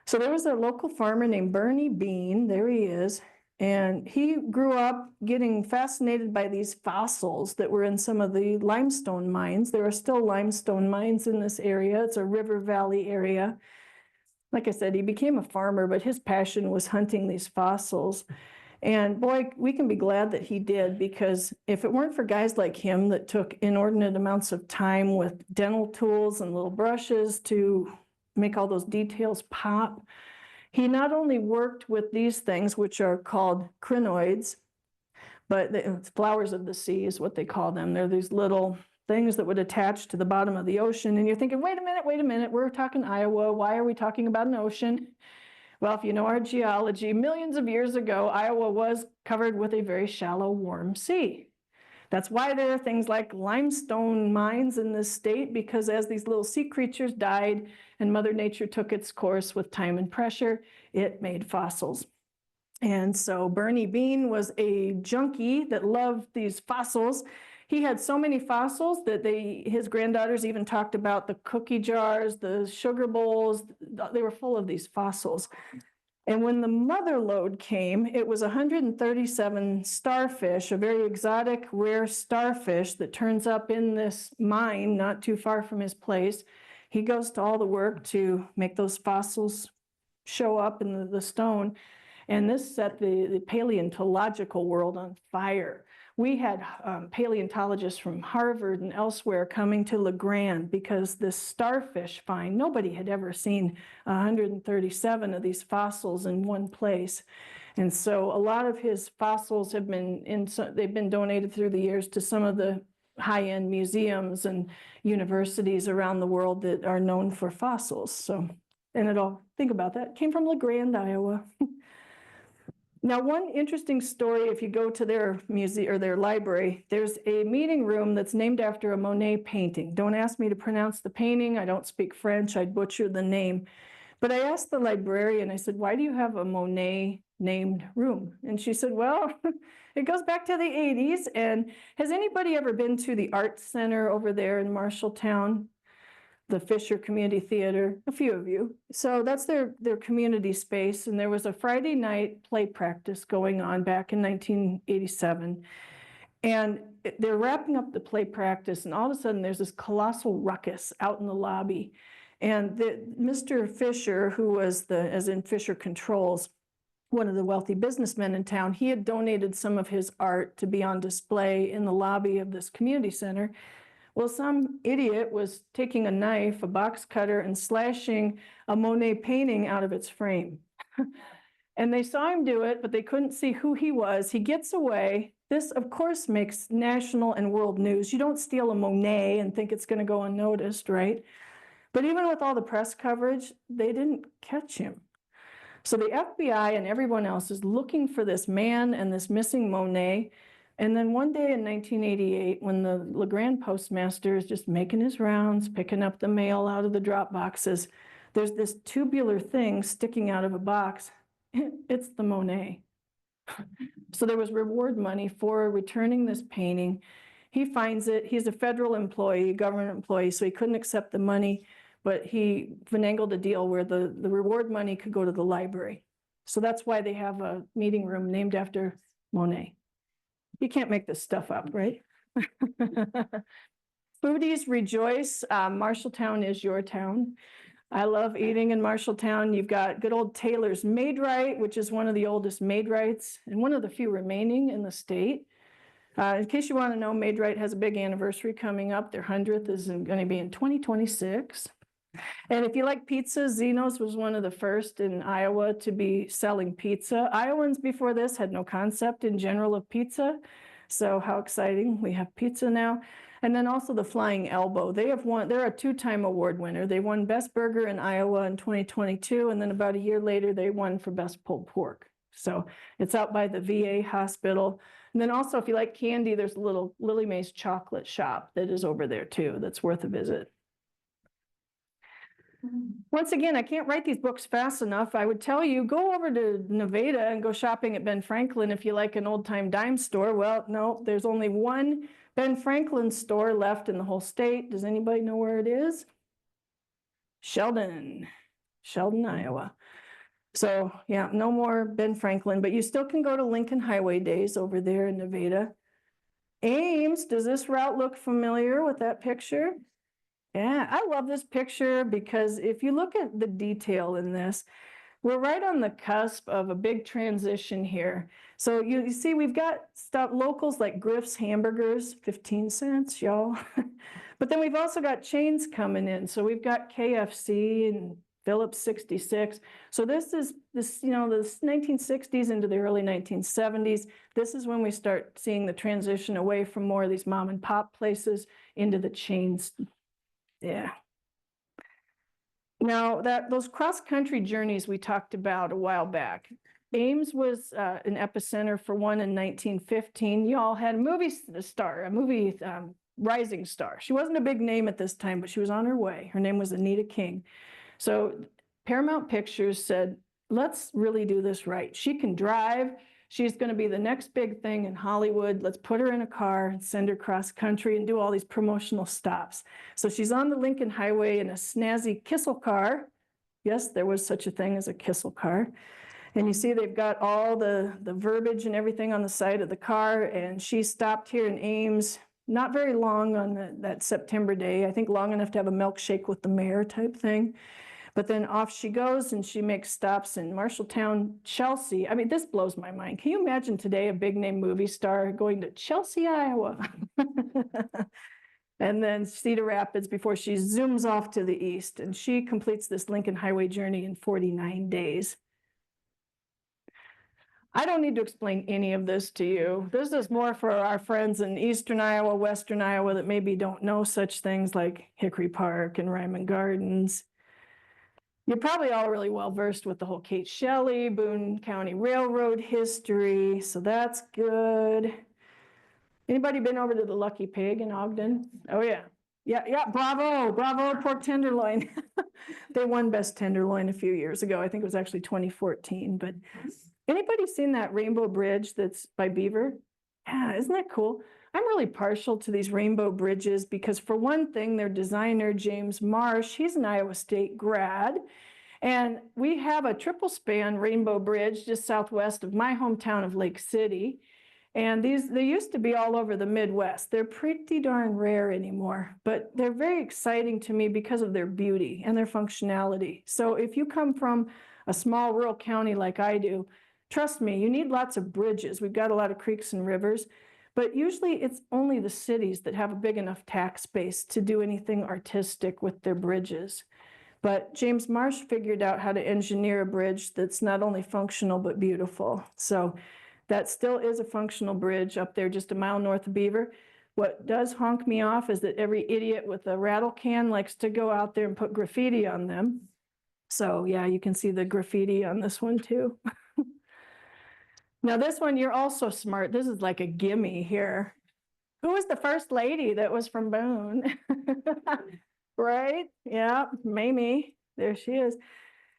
[SPEAKER 4] So there was a local farmer named Bernie Bean, there he is, and he grew up getting fascinated by these fossils that were in some of the limestone mines. There are still limestone mines in this area. It's a river valley area. Like I said, he became a farmer, but his passion was hunting these fossils. And boy, we can be glad that he did, because if it weren't for guys like him that took inordinate amounts of time with dental tools and little brushes to make all those details pop. He not only worked with these things, which are called crinoids, but it's flowers of the sea is what they call them. They're these little things that would attach to the bottom of the ocean. And you're thinking, wait a minute, we're talking Iowa. Why are we talking about an ocean? Well, if you know our geology, millions of years ago, Iowa was covered with a very shallow, warm sea. That's why there are things like limestone mines in this state, because as these little sea creatures died and Mother Nature took its course with time and pressure, it made fossils. And so Bernie Bean was a junkie that loved these fossils. He had so many fossils that his granddaughters even talked about the cookie jars, the sugar bowls. They were full of these fossils. And when the mother lode came, it was 137 starfish, a very exotic, rare starfish that turns up in this mine not too far from his place. He goes to all the work to make those fossils show up in the stone. And this set the paleontological world on fire. We had paleontologists from Harvard and elsewhere coming to LeGrand because this starfish find, nobody had ever seen 137 of these fossils in one place. And so a lot of his fossils have they've been donated through the years to some of the high-end museums and universities around the world that are known for fossils. So, and think about that, came from LeGrand, Iowa. Now, one interesting story, if you go to their museum or their library, there's a meeting room that's named after a Monet painting. Don't ask me to pronounce the painting. I don't speak French. I'd butcher the name. But I asked the librarian, I said, why do you have a Monet named room? And she said, well, it goes back to the 80s. And has anybody ever been to the Arts Center over there in Marshalltown? The Fisher Community Theater, a few of you. So that's their community space. And there was a Friday night play practice going on back in 1987. And they're wrapping up the play practice, and all of a sudden there's this colossal ruckus out in the lobby. And Mr. Fisher, who was as in Fisher Controls, one of the wealthy businessmen in town, he had donated some of his art to be on display in the lobby of this community center. Well, some idiot was taking a knife, a box cutter, and slashing a Monet painting out of its frame. And they saw him do it, but they couldn't see who he was. He gets away. This, of course, makes national and world news. You don't steal a Monet and think it's going to go unnoticed, right? But even with all the press coverage, they didn't catch him. So the FBI and everyone else is looking for this man and this missing Monet. And then one day in 1988, when the LeGrand postmaster is just making his rounds, picking up the mail out of the drop boxes, there's this tubular thing sticking out of a box. It's the Monet. So there was reward money for returning this painting. He finds it. He's a federal employee, government employee, so he couldn't accept the money, but he finagled a deal where the reward money could go to the library. So that's why they have a meeting room named after Monet. You can't make this stuff up, right? Foodies rejoice. Marshalltown is your town. I love eating in Marshalltown. You've got good old Taylor's Maid-Rite, which is one of the oldest Maid-Rites and one of the few remaining in the state. In case you want to know, Maid-Rite has a big anniversary coming up. Their 100th is going to be in 2026. And if you like pizza, Zeno's was one of the first in Iowa to be selling pizza. Iowans before this had no concept in general of pizza. So how exciting. We have pizza now. And then also the Flying Elbow. They're a 2-time award winner. They won Best Burger in Iowa in 2022. And then about a year later, they won for Best Pulled Pork. So it's out by the VA hospital. And then also, if you like candy, there's a little Lily Mae's chocolate shop that is over there too. That's worth a visit. Once again, I can't write these books fast enough. I would tell you, go over to Nevada and go shopping at Ben Franklin if you like an old-time dime store. Well, no, there's only one Ben Franklin store left in the whole state. Does anybody know where it is? Sheldon, Iowa. So yeah, no more Ben Franklin, but you still can go to Lincoln Highway Days over there in Nevada. Ames, does this route look familiar with that picture? Yeah, I love this picture because if you look at the detail in this, we're right on the cusp of a big transition here. So you see, we've got stuff, locals like Griff's Hamburgers, 15 cents, y'all. But then we've also got chains coming in. So we've got KFC and Phillips 66. So this, the 1960s into the early 1970s. This is when we start seeing the transition away from more of these mom and pop places into the chains. Yeah. Now, those cross-country journeys we talked about a while back, Ames was an epicenter for one in 1915. Y'all had a movie rising star. She wasn't a big name at this time, but she was on her way. Her name was Anita King. So Paramount Pictures said, let's really do this right. She can drive. She's going to be the next big thing in Hollywood. Let's put her in a car and send her cross country and do all these promotional stops. So she's on the Lincoln Highway in a snazzy Kissel car. Yes, there was such a thing as a Kissel car. And you see they've got all the verbiage and everything on the side of the car. And she stopped here in Ames, not very long on that September day. I think long enough to have a milkshake with the mayor type thing. But then off she goes and she makes stops in Marshalltown, Chelsea. I mean, this blows my mind. Can you imagine today a big name movie star going to Chelsea, Iowa? And then Cedar Rapids before she zooms off to the east. And she completes this Lincoln Highway journey in 49 days. I don't need to explain any of this to you. This is more for our friends in eastern Iowa, western Iowa that maybe don't know such things like Hickory Park and Ryman Gardens. You're probably all really well versed with the whole Kate Shelley, Boone County Railroad history, so that's good. Anybody been over to the Lucky Pig in Ogden? Oh yeah. Yeah, bravo, pork tenderloin. They won Best Tenderloin a few years ago. I think it was actually 2014, but Anybody seen that rainbow bridge that's by Beaver? Yeah, isn't that cool? I'm really partial to these rainbow bridges because, for one thing, their designer, James Marsh, he's an Iowa State grad. And we have a triple span rainbow bridge just southwest of my hometown of Lake City. And they used to be all over the Midwest. They're pretty darn rare anymore, but they're very exciting to me because of their beauty and their functionality. So if you come from a small rural county like I do, trust me, you need lots of bridges. We've got a lot of creeks and rivers, but usually it's only the cities that have a big enough tax base to do anything artistic with their bridges. But James Marsh figured out how to engineer a bridge that's not only functional but beautiful. So that still is a functional bridge up there just a mile north of Beaver. What does honk me off is that every idiot with a rattle can likes to go out there and put graffiti on them. So yeah, you can see the graffiti on this one too. Now this one, you're also smart. This is like a gimme here. Who was the first lady that was from Boone? Right? Yeah, Mamie. There she is.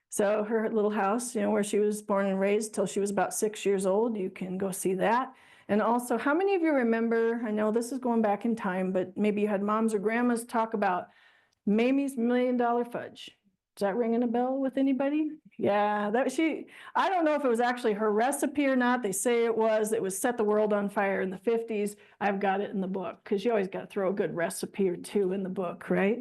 [SPEAKER 4] So her little house, where she was born and raised till she was about 6 years old, you can go see that. And also, how many of you remember, I know this is going back in time, but maybe you had moms or grandmas talk about Mamie's $1 Million Fudge. Is that ringing a bell with anybody? Yeah, I don't know if it was actually her recipe or not. They say it was set the world on fire in the 50s. I've got it in the book because you always got to throw a good recipe or two in the book, right?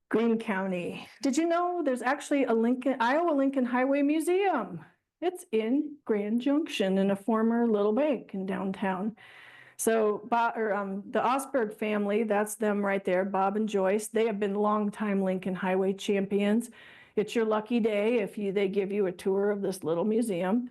[SPEAKER 4] Greene County. Did you know there's actually a Iowa Lincoln Highway Museum? It's in Grand Junction in a former little bank in downtown. So the Osberg family, that's them right there, Bob and Joyce, they have been longtime Lincoln Highway champions. It's your lucky day if they give you a tour of this little museum.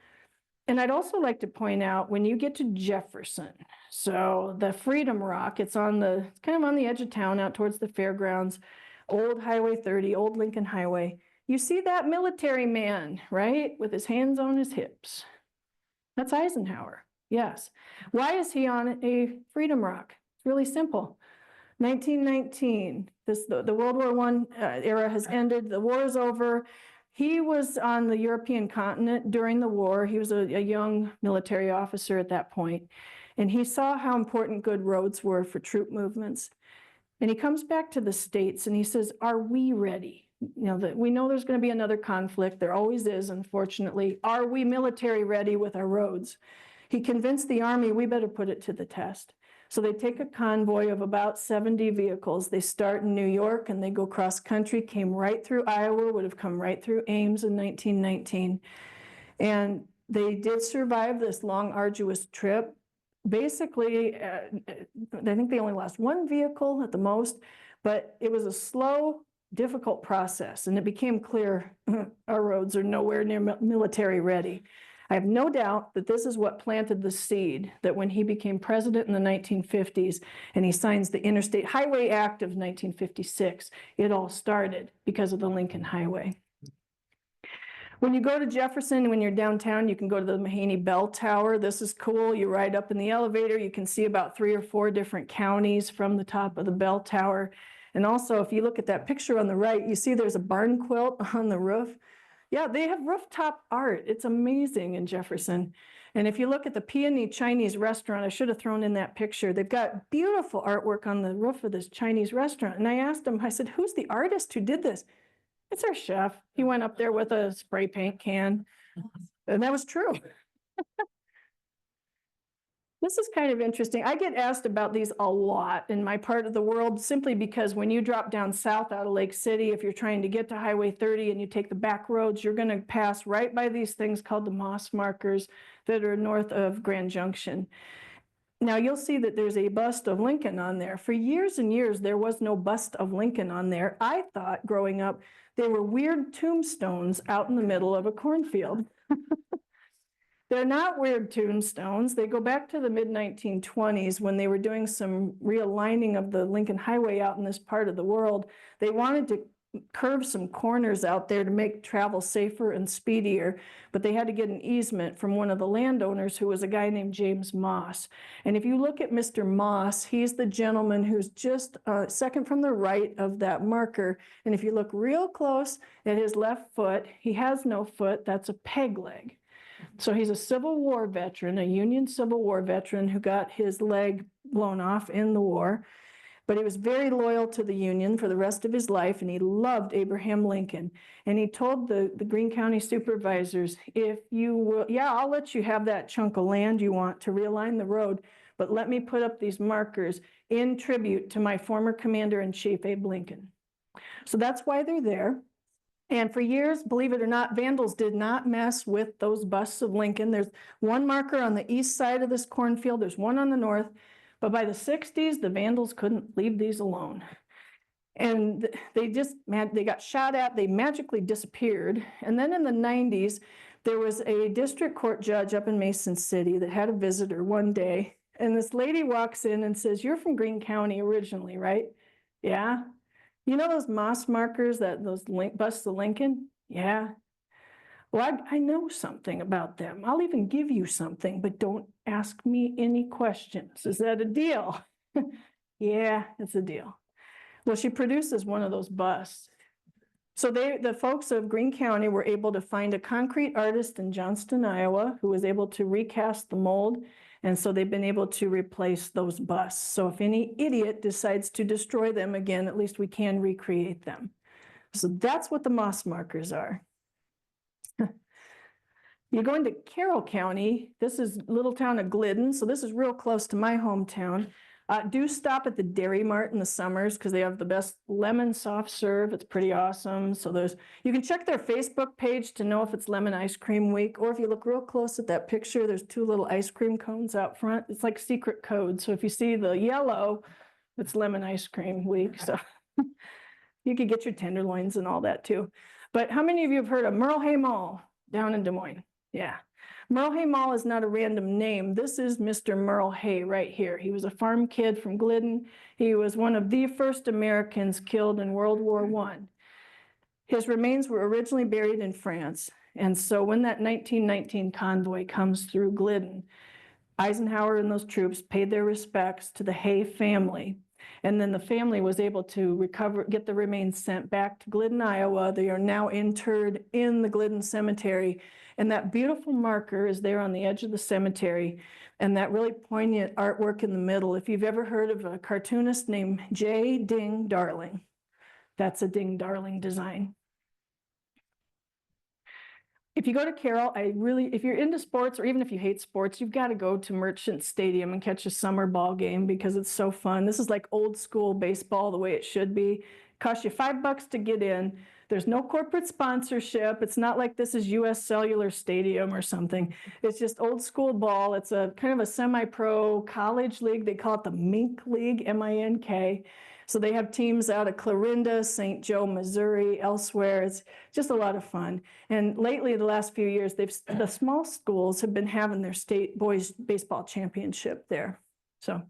[SPEAKER 4] And I'd also like to point out when you get to Jefferson, so the Freedom Rock, it's kind of on the edge of town out towards the fairgrounds, old Highway 30, old Lincoln Highway. You see that military man, right? With his hands on his hips. That's Eisenhower, yes. Why is he on a Freedom Rock? It's really simple. 1919, the World War I era has ended, the war is over. He was on the European continent during the war. He was a young military officer at that point, and he saw how important good roads were for troop movements. And he comes back to the States and he says, are we ready? We know there's going to be another conflict. There always is, unfortunately. Are we military ready with our roads? He convinced the Army, we better put it to the test. So they take a convoy of about 70 vehicles. They start in New York and they go cross country, came right through Iowa, would have come right through Ames in 1919. And they did survive this long, arduous trip. Basically, I think they only lost one vehicle at the most, but it was a slow, difficult process. And it became clear our roads are nowhere near military ready. I have no doubt that this is what planted the seed that when he became president in the 1950s and he signs the Interstate Highway Act of 1956, it all started because of the Lincoln Highway. When you go to Jefferson, when you're downtown, you can go to the Mahaney Bell Tower. This is cool. You ride up in the elevator. You can see about 3 or 4 different counties from the top of the bell tower. And also, if you look at that picture on the right, you see there's a barn quilt on the roof. Yeah, they have rooftop art. It's amazing in Jefferson. And if you look at the Peony Chinese restaurant, I should have thrown in that picture. They've got beautiful artwork on the roof of this Chinese restaurant. And I asked them, I said, who's the artist who did this? It's our chef. He went up there with a spray paint can. And that was true. This is kind of interesting. I get asked about these a lot in my part of the world, simply because when you drop down south out of Lake City, if you're trying to get to Highway 30 and you take the back roads, you're going to pass right by these things called the moss markers that are north of Grand Junction. Now you'll see that there's a bust of Lincoln on there. For years and years, there was no bust of Lincoln on there. I thought growing up, they were weird tombstones out in the middle of a cornfield. They're not weird tombstones. They go back to the mid-1920s when they were doing some realigning of the Lincoln Highway out in this part of the world. They wanted to curve some corners out there to make travel safer and speedier, but they had to get an easement from one of the landowners, who was a guy named James Moss. And if you look at Mr. Moss, he's the gentleman who's just second from the right of that marker. And if you look real close at his left foot, he has no foot. That's a peg leg. So he's a Civil War veteran, a Union Civil War veteran who got his leg blown off in the war. But he was very loyal to the Union for the rest of his life, and he loved Abraham Lincoln. And he told the Greene County supervisors, if you will, yeah, I'll let you have that chunk of land you want to realign the road, but let me put up these markers in tribute to my former commander-in-chief, Abe Lincoln. So that's why they're there. And for years, believe it or not, vandals did not mess with those busts of Lincoln. There's one marker on the east side of this cornfield, there's one on the north. But by the 60s, the vandals couldn't leave these alone. And they got shot at, they magically disappeared. And then in the 90s, there was a district court judge up in Mason City that had a visitor one day. And this lady walks in and says, "You're from Greene County originally, right?" "Yeah." "You know those moss markers, those busts of Lincoln?" "Yeah." "Well, I know something about them. I'll even give you something, but don't ask me any questions. Is that a deal?" "Yeah, it's a deal." Well, she produces one of those busts. So the folks of Greene County were able to find a concrete artist in Johnston, Iowa, who was able to recast the mold. And so they've been able to replace those busts. So if any idiot decides to destroy them again, at least we can recreate them. So that's what the moss markers are. You're going to Carroll County. This is little town of Glidden. So this is real close to my hometown. Do stop at the Dairy Mart in the summers because they have the best lemon soft serve. It's pretty awesome. So you can check their Facebook page to know if it's lemon ice cream week, or if you look real close at that picture, there's 2 little ice cream cones out front. It's like secret code. So if you see the yellow, it's lemon ice cream week. So you could get your tenderloins and all that too. But how many of you have heard of Merle Hay Mall down in Des Moines? Yeah. Merle Hay Mall is not a random name. This is Mr. Merle Hay right here. He was a farm kid from Glidden. He was one of the first Americans killed in World War I. His remains were originally buried in France. And so when that 1919 convoy comes through Glidden, Eisenhower and those troops paid their respects to the Hay family. And then the family was able to get the remains sent back to Glidden, Iowa. They are now interred in the Glidden Cemetery. And that beautiful marker is there on the edge of the cemetery. And that really poignant artwork in the middle. If you've ever heard of a cartoonist named J. Ding Darling, that's a Ding Darling design. If you go to Carroll, if you're into sports, or even if you hate sports, you've got to go to Merchant Stadium and catch a summer ball game because it's so fun. This is like old school baseball the way it should be. It costs you $5 to get in. There's no corporate sponsorship. It's not like this is US Cellular Stadium or something. It's just old school ball. It's a kind of a semi-pro college league. They call it the Mink League, M-I-N-K. So they have teams out of Clarinda, St. Joe, Missouri, elsewhere. It's just a lot of fun. And lately, the last few years, the small schools have been having their state boys baseball championship there. So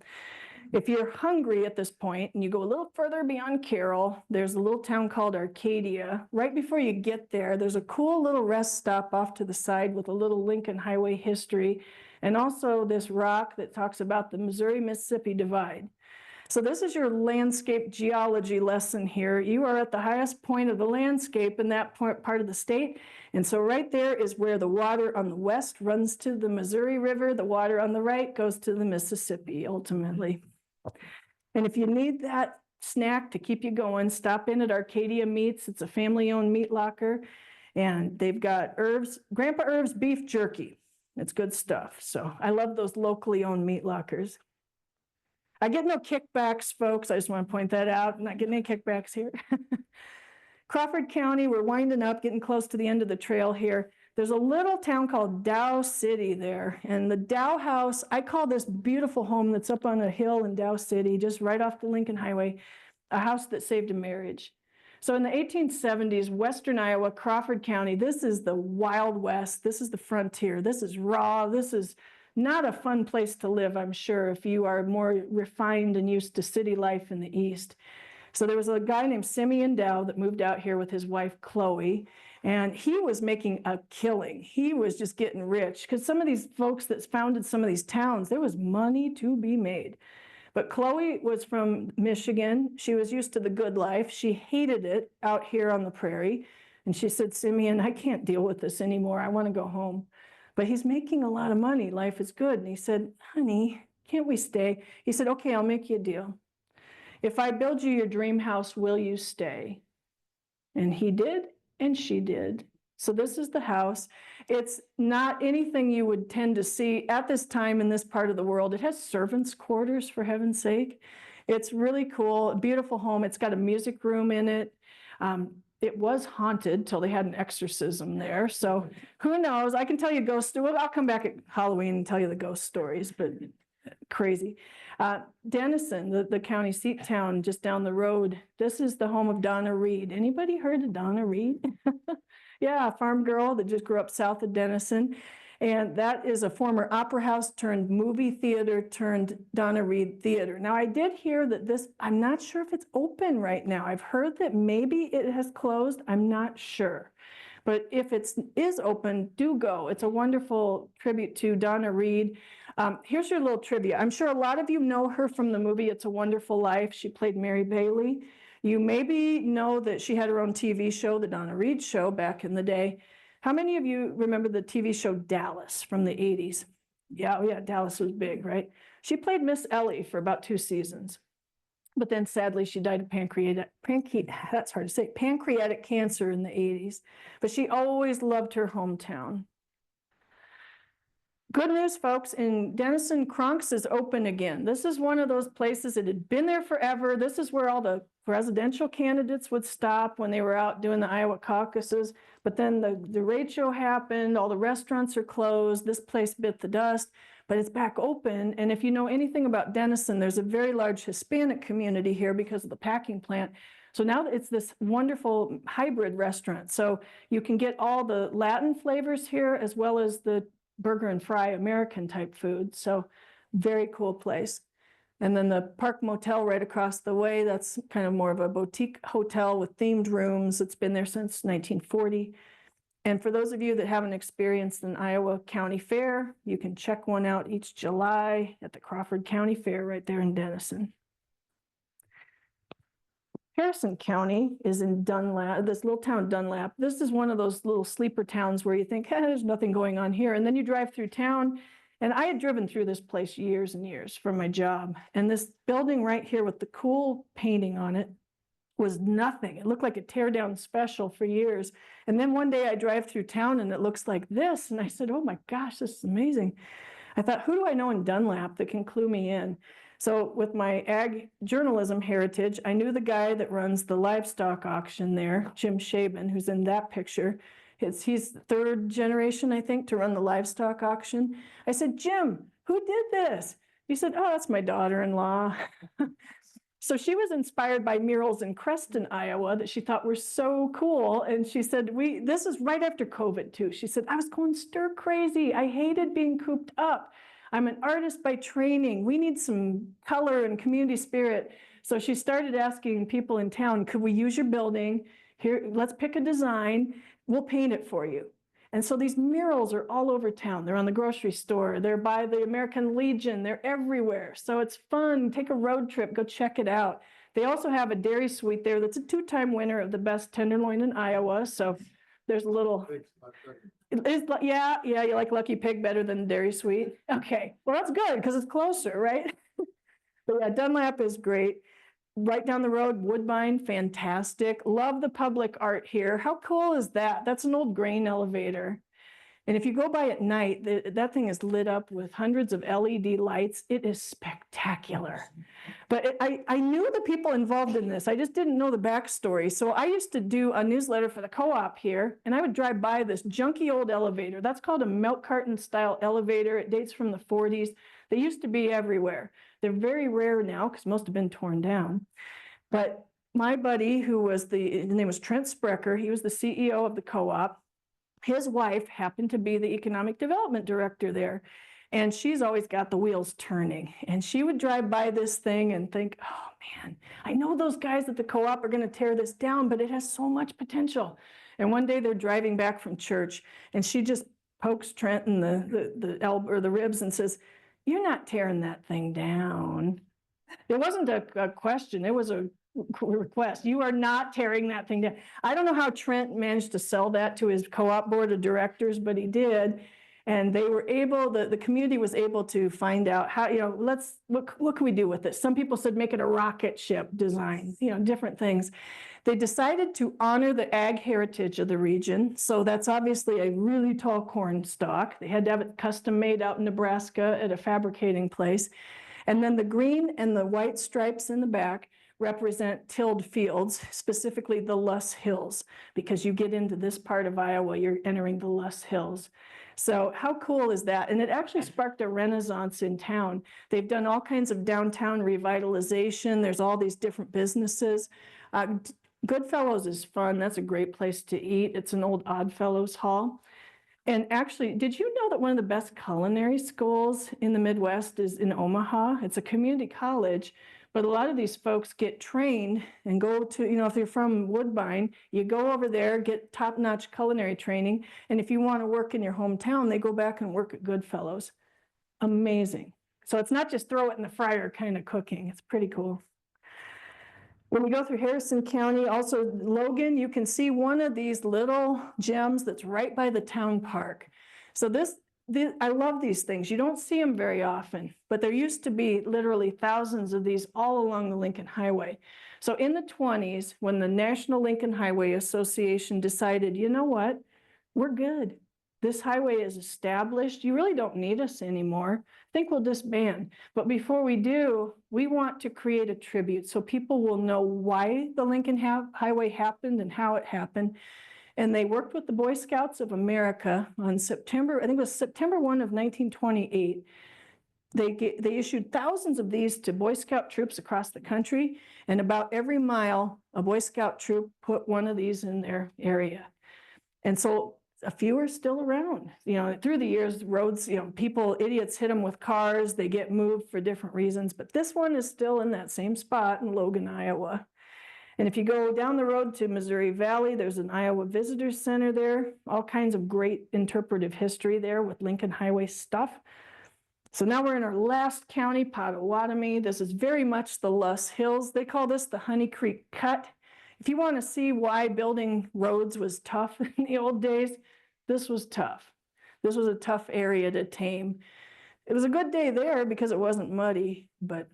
[SPEAKER 4] if you're hungry at this point and you go a little further beyond Carroll, there's a little town called Arcadia. Right before you get there, there's a cool little rest stop off to the side with a little Lincoln Highway history, and also this rock that talks about the Missouri-Mississippi divide. So this is your landscape geology lesson here. You are at the highest point of the landscape in that part of the state. And so right there is where the water on the west runs to the Missouri River. The water on the right goes to the Mississippi, ultimately. And if you need that snack to keep you going, stop in at Arcadia Meats. It's a family-owned meat locker. And they've got Grandpa Irv's beef jerky. It's good stuff. So I love those locally owned meat lockers. I get no kickbacks, folks. I just want to point that out. I'm not getting any kickbacks here. Crawford County, we're winding up, getting close to the end of the trail here. There's a little town called Dow City there. And the Dow House, I call this beautiful home that's up on a hill in Dow City, just right off the Lincoln Highway, a house that saved a marriage. So in the 1870s, Western Iowa, Crawford County, this is the Wild West. This is the frontier. This is raw. This is not a fun place to live, I'm sure, if you are more refined and used to city life in the East. So there was a guy named Simeon Dow that moved out here with his wife, Chloe, and he was making a killing. He was just getting rich because some of these folks that founded some of these towns, there was money to be made. But Chloe was from Michigan. She was used to the good life. She hated it out here on the prairie. And she said, Simeon, I can't deal with this anymore. I want to go home. But he's making a lot of money. Life is good. And he said, honey, can't we stay? He said, okay, I'll make you a deal. If I build you your dream house, will you stay? And he did, and she did. So this is the house. It's not anything you would tend to see at this time in this part of the world. It has servants' quarters, for heaven's sake. It's really cool, a beautiful home. It's got a music room in it. It was haunted till they had an exorcism there. So who knows? I can tell you ghost stories. I'll come back at Halloween and tell you the ghost stories, but crazy. Denison, the county seat town just down the road. This is the home of Donna Reed. Anybody heard of Donna Reed? Yeah, a farm girl that just grew up south of Denison. And that is a former opera house turned movie theater turned Donna Reed Theater. Now, I did hear that this, I'm not sure if it's open right now. I've heard that maybe it has closed. I'm not sure. But if it is open, do go. It's a wonderful tribute to Donna Reed. Here's your little trivia. I'm sure a lot of you know her from the movie It's a Wonderful Life. She played Mary Bailey. You maybe know that she had her own TV show, the Donna Reed Show, back in the day. How many of you remember the TV show Dallas from the 80s? Yeah, Dallas was big, right? She played Miss Ellie for about 2 seasons. But then sadly, she died of pancreatic cancer in the 80s. But she always loved her hometown. Good news, folks, in Denison, Kronk's is open again. This is one of those places that had been there forever. This is where all the presidential candidates would stop when they were out doing the Iowa caucuses. But then the raid show happened, all the restaurants are closed, this place bit the dust, but it's back open. And if you know anything about Denison, there's a very large Hispanic community here because of the packing plant. So now it's this wonderful hybrid restaurant. So you can get all the Latin flavors here as well as the burger and fry American type food. So very cool place. And then the Park Motel right across the way, that's kind of more of a boutique hotel with themed rooms. It's been there since 1940. And for those of you that haven't experienced an Iowa County Fair, you can check one out each July at the Crawford County Fair right there in Denison. Harrison County is in Dunlap, this little town Dunlap. This is one of those little sleeper towns where you think, hey, there's nothing going on here. And then you drive through town. And I had driven through this place years and years for my job. And this building right here with the cool painting on it was nothing. It looked like a tear down special for years. And then one day I drive through town and it looks like this. And I said, oh my gosh, this is amazing. I thought, who do I know in Dunlap that can clue me in? So with my ag journalism heritage, I knew the guy that runs the livestock auction there, Jim Shaban, who's in that picture. He's third generation, I think, to run the livestock auction. I said, Jim, who did this? He said, oh, that's my daughter-in-law. So she was inspired by murals in Creston, Iowa that she thought were so cool. And she said, this is right after COVID too. She said, I was going stir crazy. I hated being cooped up. I'm an artist by training. We need some color and community spirit. So she started asking people in town, could we use your building? Here, let's pick a design. We'll paint it for you. And so these murals are all over town. They're on the grocery store. They're by the American Legion. They're everywhere. So it's fun. Take a road trip. Go check it out. They also have a dairy suite there that's a 2-time winner of the best tenderloin in Iowa. So there's a little... Yeah, you like Lucky Pig better than Dairy Sweet? Okay, well, that's good because it's closer, right? But yeah, Dunlap is great. Right down the road, Woodbine, fantastic. Love the public art here. How cool is that? That's an old grain elevator. And if you go by at night, that thing is lit up with hundreds of LED lights. It is spectacular. But I knew the people involved in this. I just didn't know the backstory. So I used to do a newsletter for the co-op here, and I would drive by this junky old elevator. That's called a milk carton style elevator. It dates from the 40s. They used to be everywhere. They're very rare now because most have been torn down. But my buddy, his name was Trent Sprecher, he was the CEO of the co-op. His wife happened to be the economic development director there. And she's always got the wheels turning. And she would drive by this thing and think, oh man, I know those guys at the co-op are going to tear this down, but it has so much potential. And one day they're driving back from church, and she just pokes Trent in the elbow or the ribs and says, "You're not tearing that thing down." It wasn't a question, it was a request. You are not tearing that thing down. I don't know how Trent managed to sell that to his co-op board of directors, but he did. And they were able, the community was able to find out how, what can we do with this? Some people said make it a rocket ship design, different things. They decided to honor the ag heritage of the region. So that's obviously a really tall corn stalk. They had to have it custom made out in Nebraska at a fabricating place. And then the green and the white stripes in the back represent tilled fields, specifically the Luss Hills, because you get into this part of Iowa, you're entering the Luss Hills. So how cool is that? And it actually sparked a renaissance in town. They've done all kinds of downtown revitalization. There's all these different businesses. Goodfellows is fun. That's a great place to eat. It's an old Oddfellows hall. And actually, did you know that one of the best culinary schools in the Midwest is in Omaha? It's a community college, but a lot of these folks get trained and go to, if you're from Woodbine, you go over there, get top-notch culinary training, and if you want to work in your hometown, they go back and work at Goodfellows. Amazing. So it's not just throw it in the fryer kind of cooking. It's pretty cool. When you go through Harrison County, also Logan, you can see one of these little gems that's right by the town park. So I love these things. You don't see them very often, but there used to be literally thousands of these all along the Lincoln Highway. So in the 20s, when the National Lincoln Highway Association decided, you know what, we're good. This highway is established. You really don't need us anymore. I think we'll disband. But before we do, we want to create a tribute so people will know why the Lincoln Highway happened and how it happened. And they worked with the Boy Scouts of America on September 1 of 1928. They issued thousands of these to Boy Scout troops across the country. And about every mile, a Boy Scout troop put one of these in their area. And so a few are still around. Through the years, roads, idiots hit them with cars, they get moved for different reasons, but this one is still in that same spot in Logan, Iowa. And if you go down the road to Missouri Valley, there's an Iowa Visitors Center there, all kinds of great interpretive history there with Lincoln Highway stuff. So now we're in our last county, Potawatomi. This is very much the Luss Hills. They call this the Honey Creek Cut. If you want to see why building roads was tough in the old days, this was tough. This was a tough area to tame. It was a good day there because it wasn't muddy, but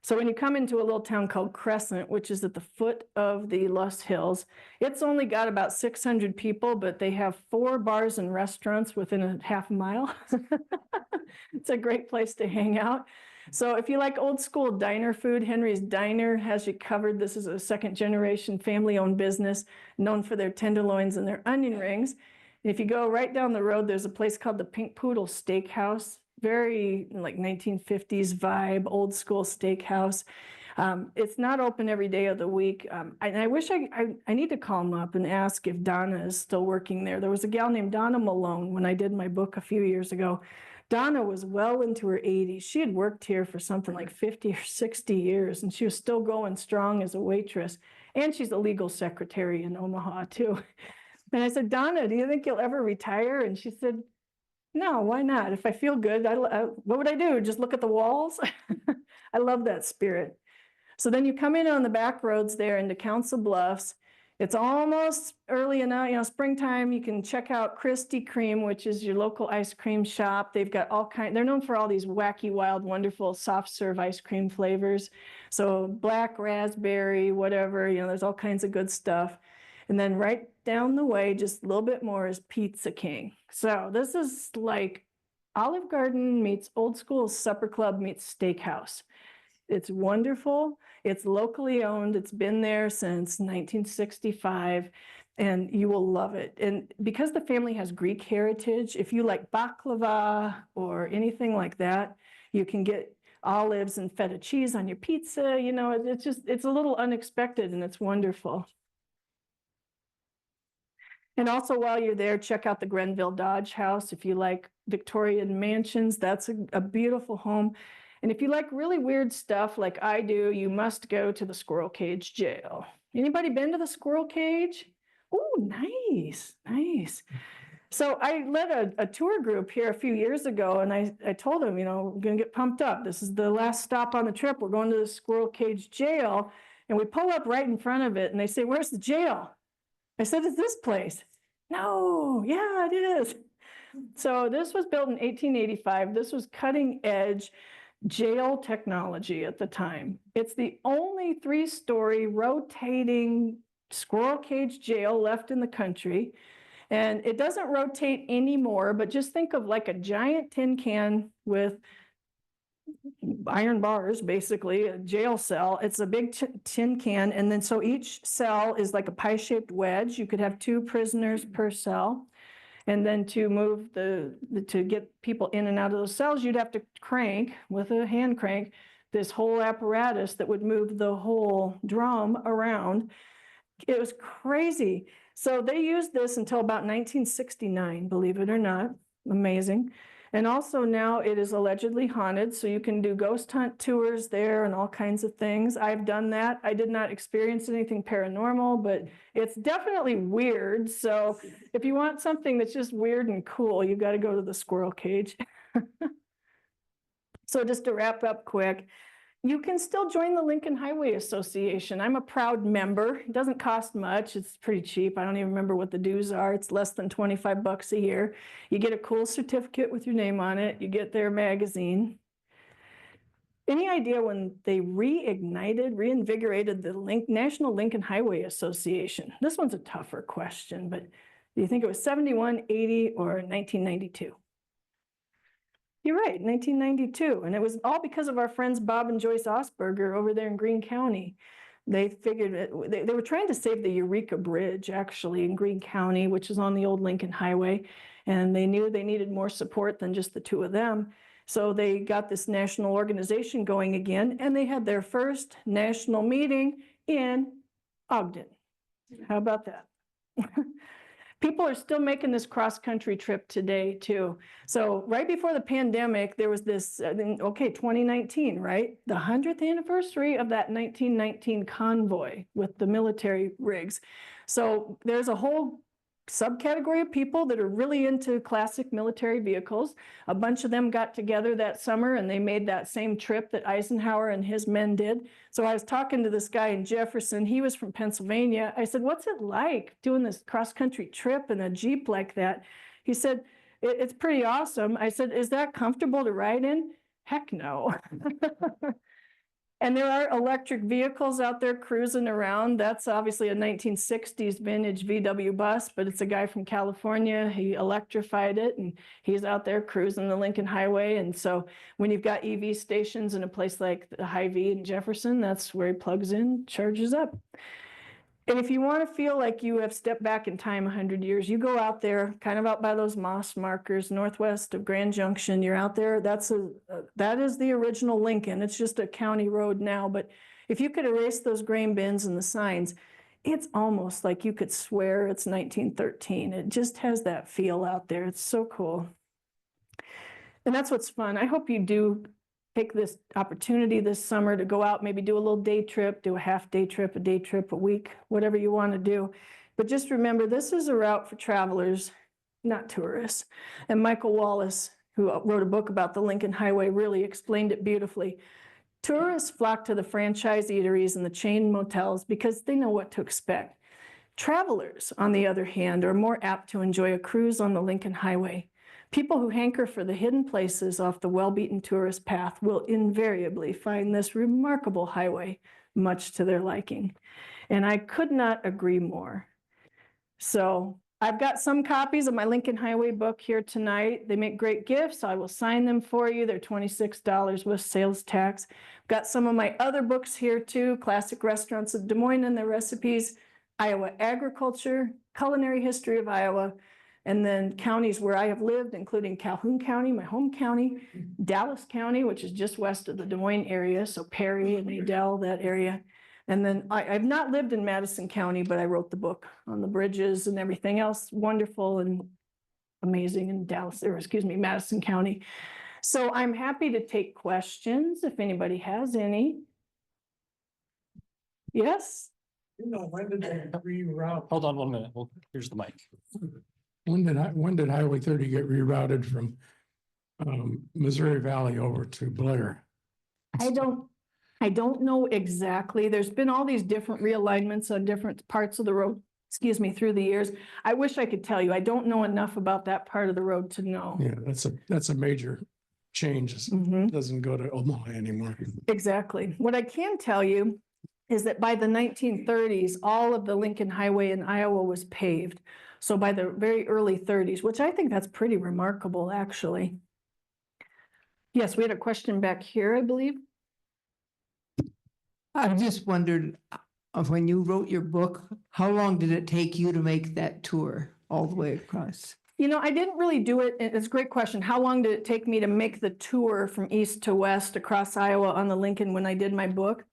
[SPEAKER 4] So when you come into a little town called Crescent, which is at the foot of the Luss Hills, it's only got about 600 people, but they have 4 bars and restaurants within a half mile. It's a great place to hang out. So if you like old school diner food, Henry's Diner has you covered. This is a 2nd-generation family-owned business known for their tenderloins and their onion rings. And if you go right down the road, there's a place called the Pink Poodle Steakhouse. Very like 1950s vibe, old school steakhouse. It's not open every day of the week. And I wish I need to call them up and ask if Donna is still working there. There was a gal named Donna Malone when I did my book a few years ago. Donna was well into her 80s. She had worked here for something like 50 or 60 years, and she was still going strong as a waitress. And she's a legal secretary in Omaha, too. And I said, Donna, do you think you'll ever retire? And she said, no, why not? If I feel good, what would I do? Just look at the walls? I love that spirit. So then you come in on the back roads there into Council Bluffs. It's almost early enough, springtime. You can check out Krispy Kreme, which is your local ice cream shop. They've got they're known for all these wacky, wild, wonderful soft serve ice cream flavors. So black raspberry, whatever, there's all kinds of good stuff. And then right down the way, just a little bit more, is Pizza King. So this is like Olive Garden meets old school supper club meets steakhouse. It's wonderful. It's locally owned. It's been there since 1965, and you will love it. And because the family has Greek heritage, if you like baklava or anything like that, you can get olives and feta cheese on your pizza. It's a little unexpected, and it's wonderful. And also while you're there, check out the Grenville Dodge House. If you like Victorian mansions, that's a beautiful home. And if you like really weird stuff like I do, you must go to the Squirrel Cage Jail. Anybody been to the Squirrel Cage? Oh, nice, nice. So I led a tour group here a few years ago, and I told them, we're going to get pumped up. This is the last stop on the trip. We're going to the Squirrel Cage Jail. And we pull up right in front of it, and they say, "Where's the jail?" I said, "It's this place." "No, yeah, it is." So this was built in 1885. This was cutting edge jail technology at the time. It's the only 3-story rotating squirrel cage jail left in the country. And it doesn't rotate anymore, but just think of like a giant tin can with iron bars, basically, a jail cell. It's a big tin can. And then so each cell is like a pie-shaped wedge. You could have 2 prisoners per cell. And then to move to get people in and out of those cells, you'd have to crank with a hand crank this whole apparatus that would move the whole drum around. It was crazy. So they used this until about 1969, believe it or not. Amazing. And also now it is allegedly haunted, so you can do ghost hunt tours there and all kinds of things. I've done that. I did not experience anything paranormal, but it's definitely weird. So if you want something that's just weird and cool, you've got to go to the Squirrel Cage. So just to wrap up quick, you can still join the Lincoln Highway Association. I'm a proud member. It doesn't cost much. It's pretty cheap. I don't even remember what the dues are. It's less than 25 bucks a year. You get a cool certificate with your name on it. You get their magazine. Any idea when they reinvigorated the National Lincoln Highway Association? This one's a tougher question, but do you think it was 71, 80, or 1992? You're right, 1992. And it was all because of our friends Bob and Joyce Osberger over there in Greene County. They figured they were trying to save the Eureka Bridge, actually, in Greene County, which is on the old Lincoln Highway. And they knew they needed more support than just the 2 of them. So they got this national organization going again, and they had their first national meeting in Ogden. How about that? People are still making this cross-country trip today, too. So right before the pandemic, there was this, 2019, right? The 100th anniversary of that 1919 convoy with the military rigs. So there's a whole subcategory of people that are really into classic military vehicles. A bunch of them got together that summer and they made that same trip that Eisenhower and his men did. So I was talking to this guy in Jefferson. He was from Pennsylvania. I said, "What's it like doing this cross-country trip in a Jeep like that?" He said, "It's pretty awesome." I said, "Is that comfortable to ride in?" Heck no. And there are electric vehicles out there cruising around. That's obviously a 1960s vintage VW bus, but it's a guy from California. He electrified it, and he's out there cruising the Lincoln Highway. And so when you've got EV stations in a place like the Hy-Vee in Jefferson, that's where he plugs in, charges up. And if you want to feel like you have stepped back in time 100 years, you go out there, kind of out by those moss markers, northwest of Grand Junction. You're out there. That is the original Lincoln. It's just a county road now. But if you could erase those grain bins and the signs, it's almost like you could swear it's 1913. It just has that feel out there. It's so cool. And that's what's fun. I hope you do take this opportunity this summer to go out, maybe do a little day trip, do a half-day trip, a day trip, a week, whatever you want to do. But just remember, this is a route for travelers, not tourists. And Michael Wallace, who wrote a book about the Lincoln Highway, really explained it beautifully. Tourists flock to the franchise eateries and the chain motels because they know what to expect. Travelers, on the other hand, are more apt to enjoy a cruise on the Lincoln Highway. People who hanker for the hidden places off the well-beaten tourist path will invariably find this remarkable highway much to their liking. And I could not agree more. So I've got some copies of my Lincoln Highway book here tonight. They make great gifts. I will sign them for you. They're $26 with sales tax. Got some of my other books here too, Classic Restaurants of Des Moines and Their Recipes, Iowa Agriculture, Culinary History of Iowa, and then counties where I have lived, including Calhoun County, my home county, Dallas County, which is just west of the Des Moines area, so Perry and Adel, that area, And then I've not lived in Madison County, but I wrote the book on the bridges and everything else wonderful and amazing in Madison County. So I'm happy to take questions if anybody has any. Yes?
[SPEAKER 5] When did they reroute? Hold on 1 minute. Well, here's the mic.
[SPEAKER 6] When did Highway 30 get rerouted from Missouri Valley over to Blair?
[SPEAKER 4] I don't know exactly. There's been all these different realignments on different parts of the road, through the years. I wish I could tell you. I don't know enough about that part of the road to know.
[SPEAKER 6] Yeah, that's a major change. It doesn't go to Omaha anymore.
[SPEAKER 4] Exactly. What I can tell you is that by the 1930s, all of the Lincoln Highway in Iowa was paved. So by the very early 30s, which I think that's pretty remarkable, actually. Yes, we had a question back here, I believe.
[SPEAKER 7] I just wondered, when you wrote your book, how long did it take you to make that tour all the way across?
[SPEAKER 4] You know, I didn't really do it. It's a great question. How long did it take me to make the tour from east to west across Iowa on the Lincoln when I did my book?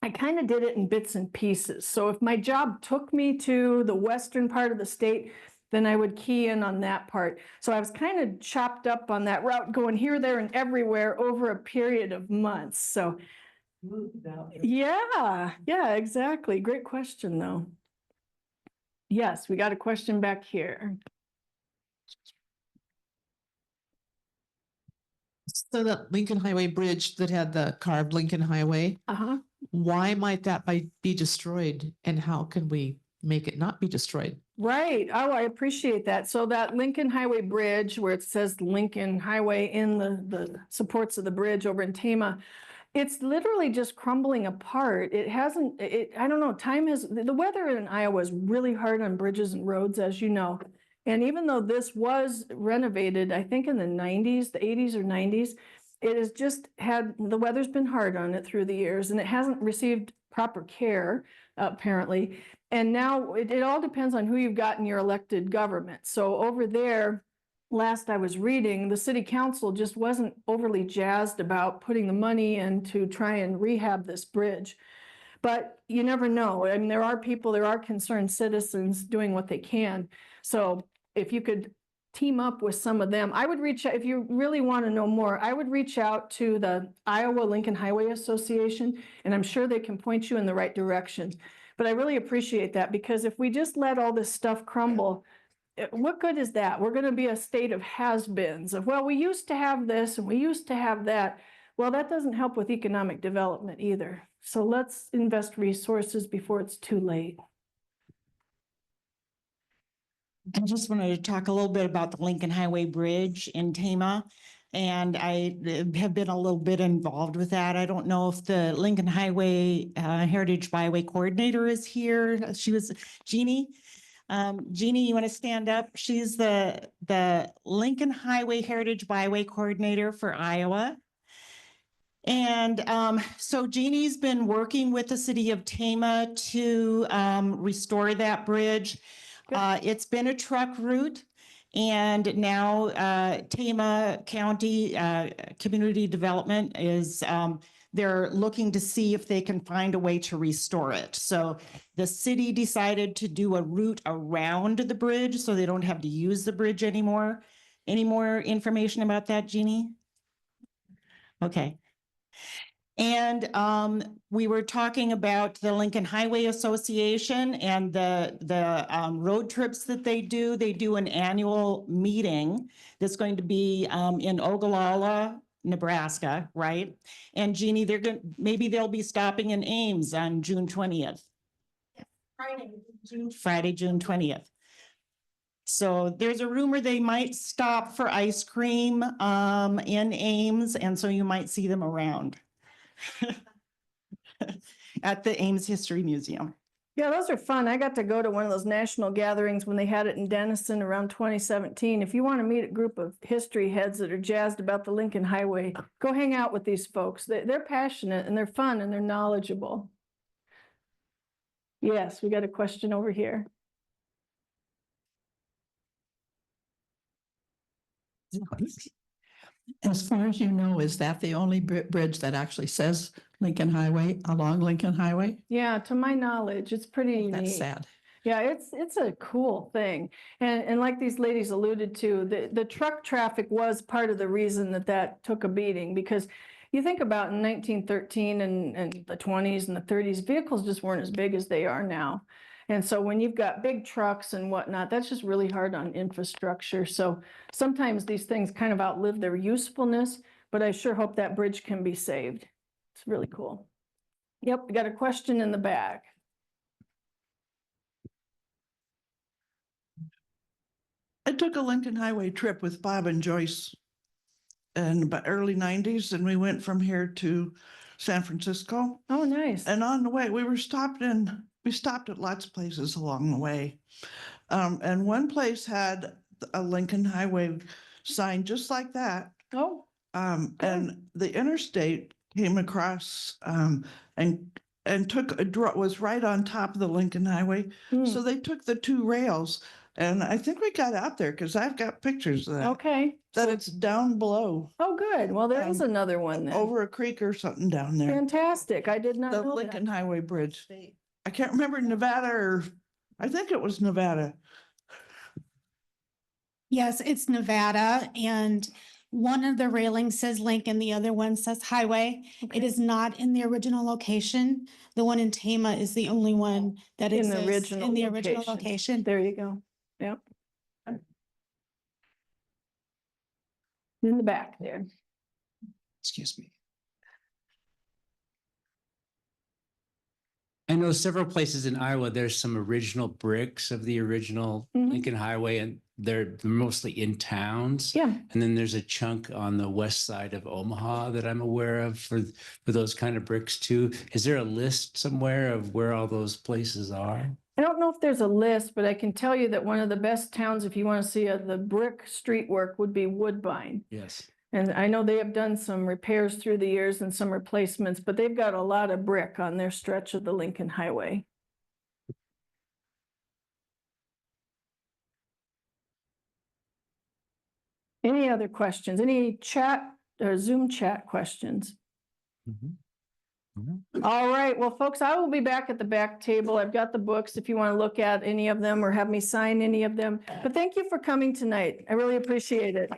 [SPEAKER 4] I kind of did it in bits and pieces. So if my job took me to the western part of the state, then I would key in on that part. So I was kind of chopped up on that route, going here, there, and everywhere over a period of months. So yeah, exactly. Great question, though. Yes, we got a question back here.
[SPEAKER 8] So that Lincoln Highway bridge that had the carved Lincoln Highway, why might that be destroyed, and how can we make it not be destroyed?
[SPEAKER 4] Right. Oh, I appreciate that. So that Lincoln Highway bridge where it says Lincoln Highway in the supports of the bridge over in Tama, it's literally just crumbling apart. It hasn't, I don't know, the weather in Iowa is really hard on bridges and roads, as you know. And even though this was renovated, I think in the 90s, the 80s or 90s, it has just the weather's been hard on it through the years, and it hasn't received proper care, apparently. And now it all depends on who you've got in your elected government. So over there, last I was reading, the city council just wasn't overly jazzed about putting the money in to try and rehab this bridge. But you never know. I mean, there are concerned citizens doing what they can. So if you could team up with some of them, I would reach out, if you really want to know more, I would reach out to the Iowa Lincoln Highway Association, and I'm sure they can point you in the right direction. But I really appreciate that, because if we just let all this stuff crumble, what good is that? We're going to be a state of has-beens of, well, we used to have this and we used to have that. Well, that doesn't help with economic development either. So let's invest resources before it's too late.
[SPEAKER 9] I just wanted to talk a little bit about the Lincoln Highway Bridge in Tama. And I have been a little bit involved with that. I don't know if the Lincoln Highway Heritage Byway Coordinator is here. She was Jeannie. Jeannie, you want to stand up? She's the Lincoln Highway Heritage Byway Coordinator for Iowa. And so Jeannie's been working with the city of Tama to restore that bridge. It's been a truck route, and now Tama County Community Development is, they're looking to see if they can find a way to restore it. So the city decided to do a route around the bridge so they don't have to use the bridge anymore. Any more information about that, Jeannie? Okay. And we were talking about the Lincoln Highway Association and the road trips that they do. They do an annual meeting that's going to be in Ogallala, Nebraska, right? And Jeannie, maybe they'll be stopping in Ames on June 20th. Friday, June 20th. So there's a rumor they might stop for ice cream in Ames, and so you might see them around. At the Ames History Museum.
[SPEAKER 4] Yeah, those are fun. I got to go to one of those national gatherings when they had it in Denison around 2017. If you want to meet a group of history heads that are jazzed about the Lincoln Highway, go hang out with these folks. They're passionate and they're fun and they're knowledgeable. Yes, we got a question over here.
[SPEAKER 10] As far as you know, is that the only bridge that actually says
[SPEAKER 3] Lincoln Highway, along Lincoln Highway.
[SPEAKER 4] Yeah, to my knowledge, it's pretty
[SPEAKER 8] That's
[SPEAKER 4] neat.
[SPEAKER 8] sad.
[SPEAKER 4] Yeah, it's a cool thing. And like these ladies alluded to, the truck traffic was part of the reason that took a beating, because you think about in 1913 and the 20s and the 30s, vehicles just weren't as big as they are now. And so when you've got big trucks and whatnot, that's just really hard on infrastructure. So sometimes these things kind of outlive their usefulness, but I sure hope that bridge can be saved. It's really cool. Yep, we got a question in the back.
[SPEAKER 10] I took a Lincoln Highway trip with Bob and Joyce in the early 90s, and we went from here to San Francisco.
[SPEAKER 4] Oh, nice.
[SPEAKER 10] And on the way, we stopped at lots of places along the way. And one place had a Lincoln Highway sign just like that.
[SPEAKER 4] Oh,
[SPEAKER 10] And the interstate came across and was right on top of the Lincoln Highway. So they took the two rails, and I think we got out there because I've got pictures of that.
[SPEAKER 4] okay.
[SPEAKER 10] That
[SPEAKER 4] So-
[SPEAKER 10] it's down below
[SPEAKER 4] Oh, good. Well, there is another one then.
[SPEAKER 10] over a creek or something down there.
[SPEAKER 4] Fantastic. I did not
[SPEAKER 10] The
[SPEAKER 4] know
[SPEAKER 10] Lincoln
[SPEAKER 4] that.
[SPEAKER 10] Highway Bridge. I can't remember Nevada, or I think it was Nevada.
[SPEAKER 11] Yes, it's Nevada, and one of the railings says Lincoln, the other one says Highway. It
[SPEAKER 4] Okay.
[SPEAKER 11] is not in the original location. The one in Tama is the only one that
[SPEAKER 4] In the
[SPEAKER 11] exists
[SPEAKER 4] original
[SPEAKER 11] in the original
[SPEAKER 4] location.
[SPEAKER 11] location.
[SPEAKER 4] There you go. Yep. In the back there.
[SPEAKER 12] Excuse me. I know several places in Iowa, there's some original bricks of the original
[SPEAKER 4] Mhm.
[SPEAKER 12] Lincoln Highway, and they're mostly in towns.
[SPEAKER 4] Yeah.
[SPEAKER 12] And then there's a chunk on the west side of Omaha that I'm aware of for those kind of bricks too. Is there a list somewhere of where all those places are?
[SPEAKER 4] I don't know if there's a list, but I can tell you that one of the best towns, if you want to see the brick street work, would be Woodbine.
[SPEAKER 12] Yes.
[SPEAKER 4] And I know they have done some repairs through the years and some replacements, but they've got a lot of brick on their stretch of the Lincoln Highway. Any other questions? Any chat or Zoom chat questions? All right, well, folks, I will be back at the back table. I've got the books if you want to look at any of them or have me sign any of them. But thank you for coming tonight. I really appreciate it.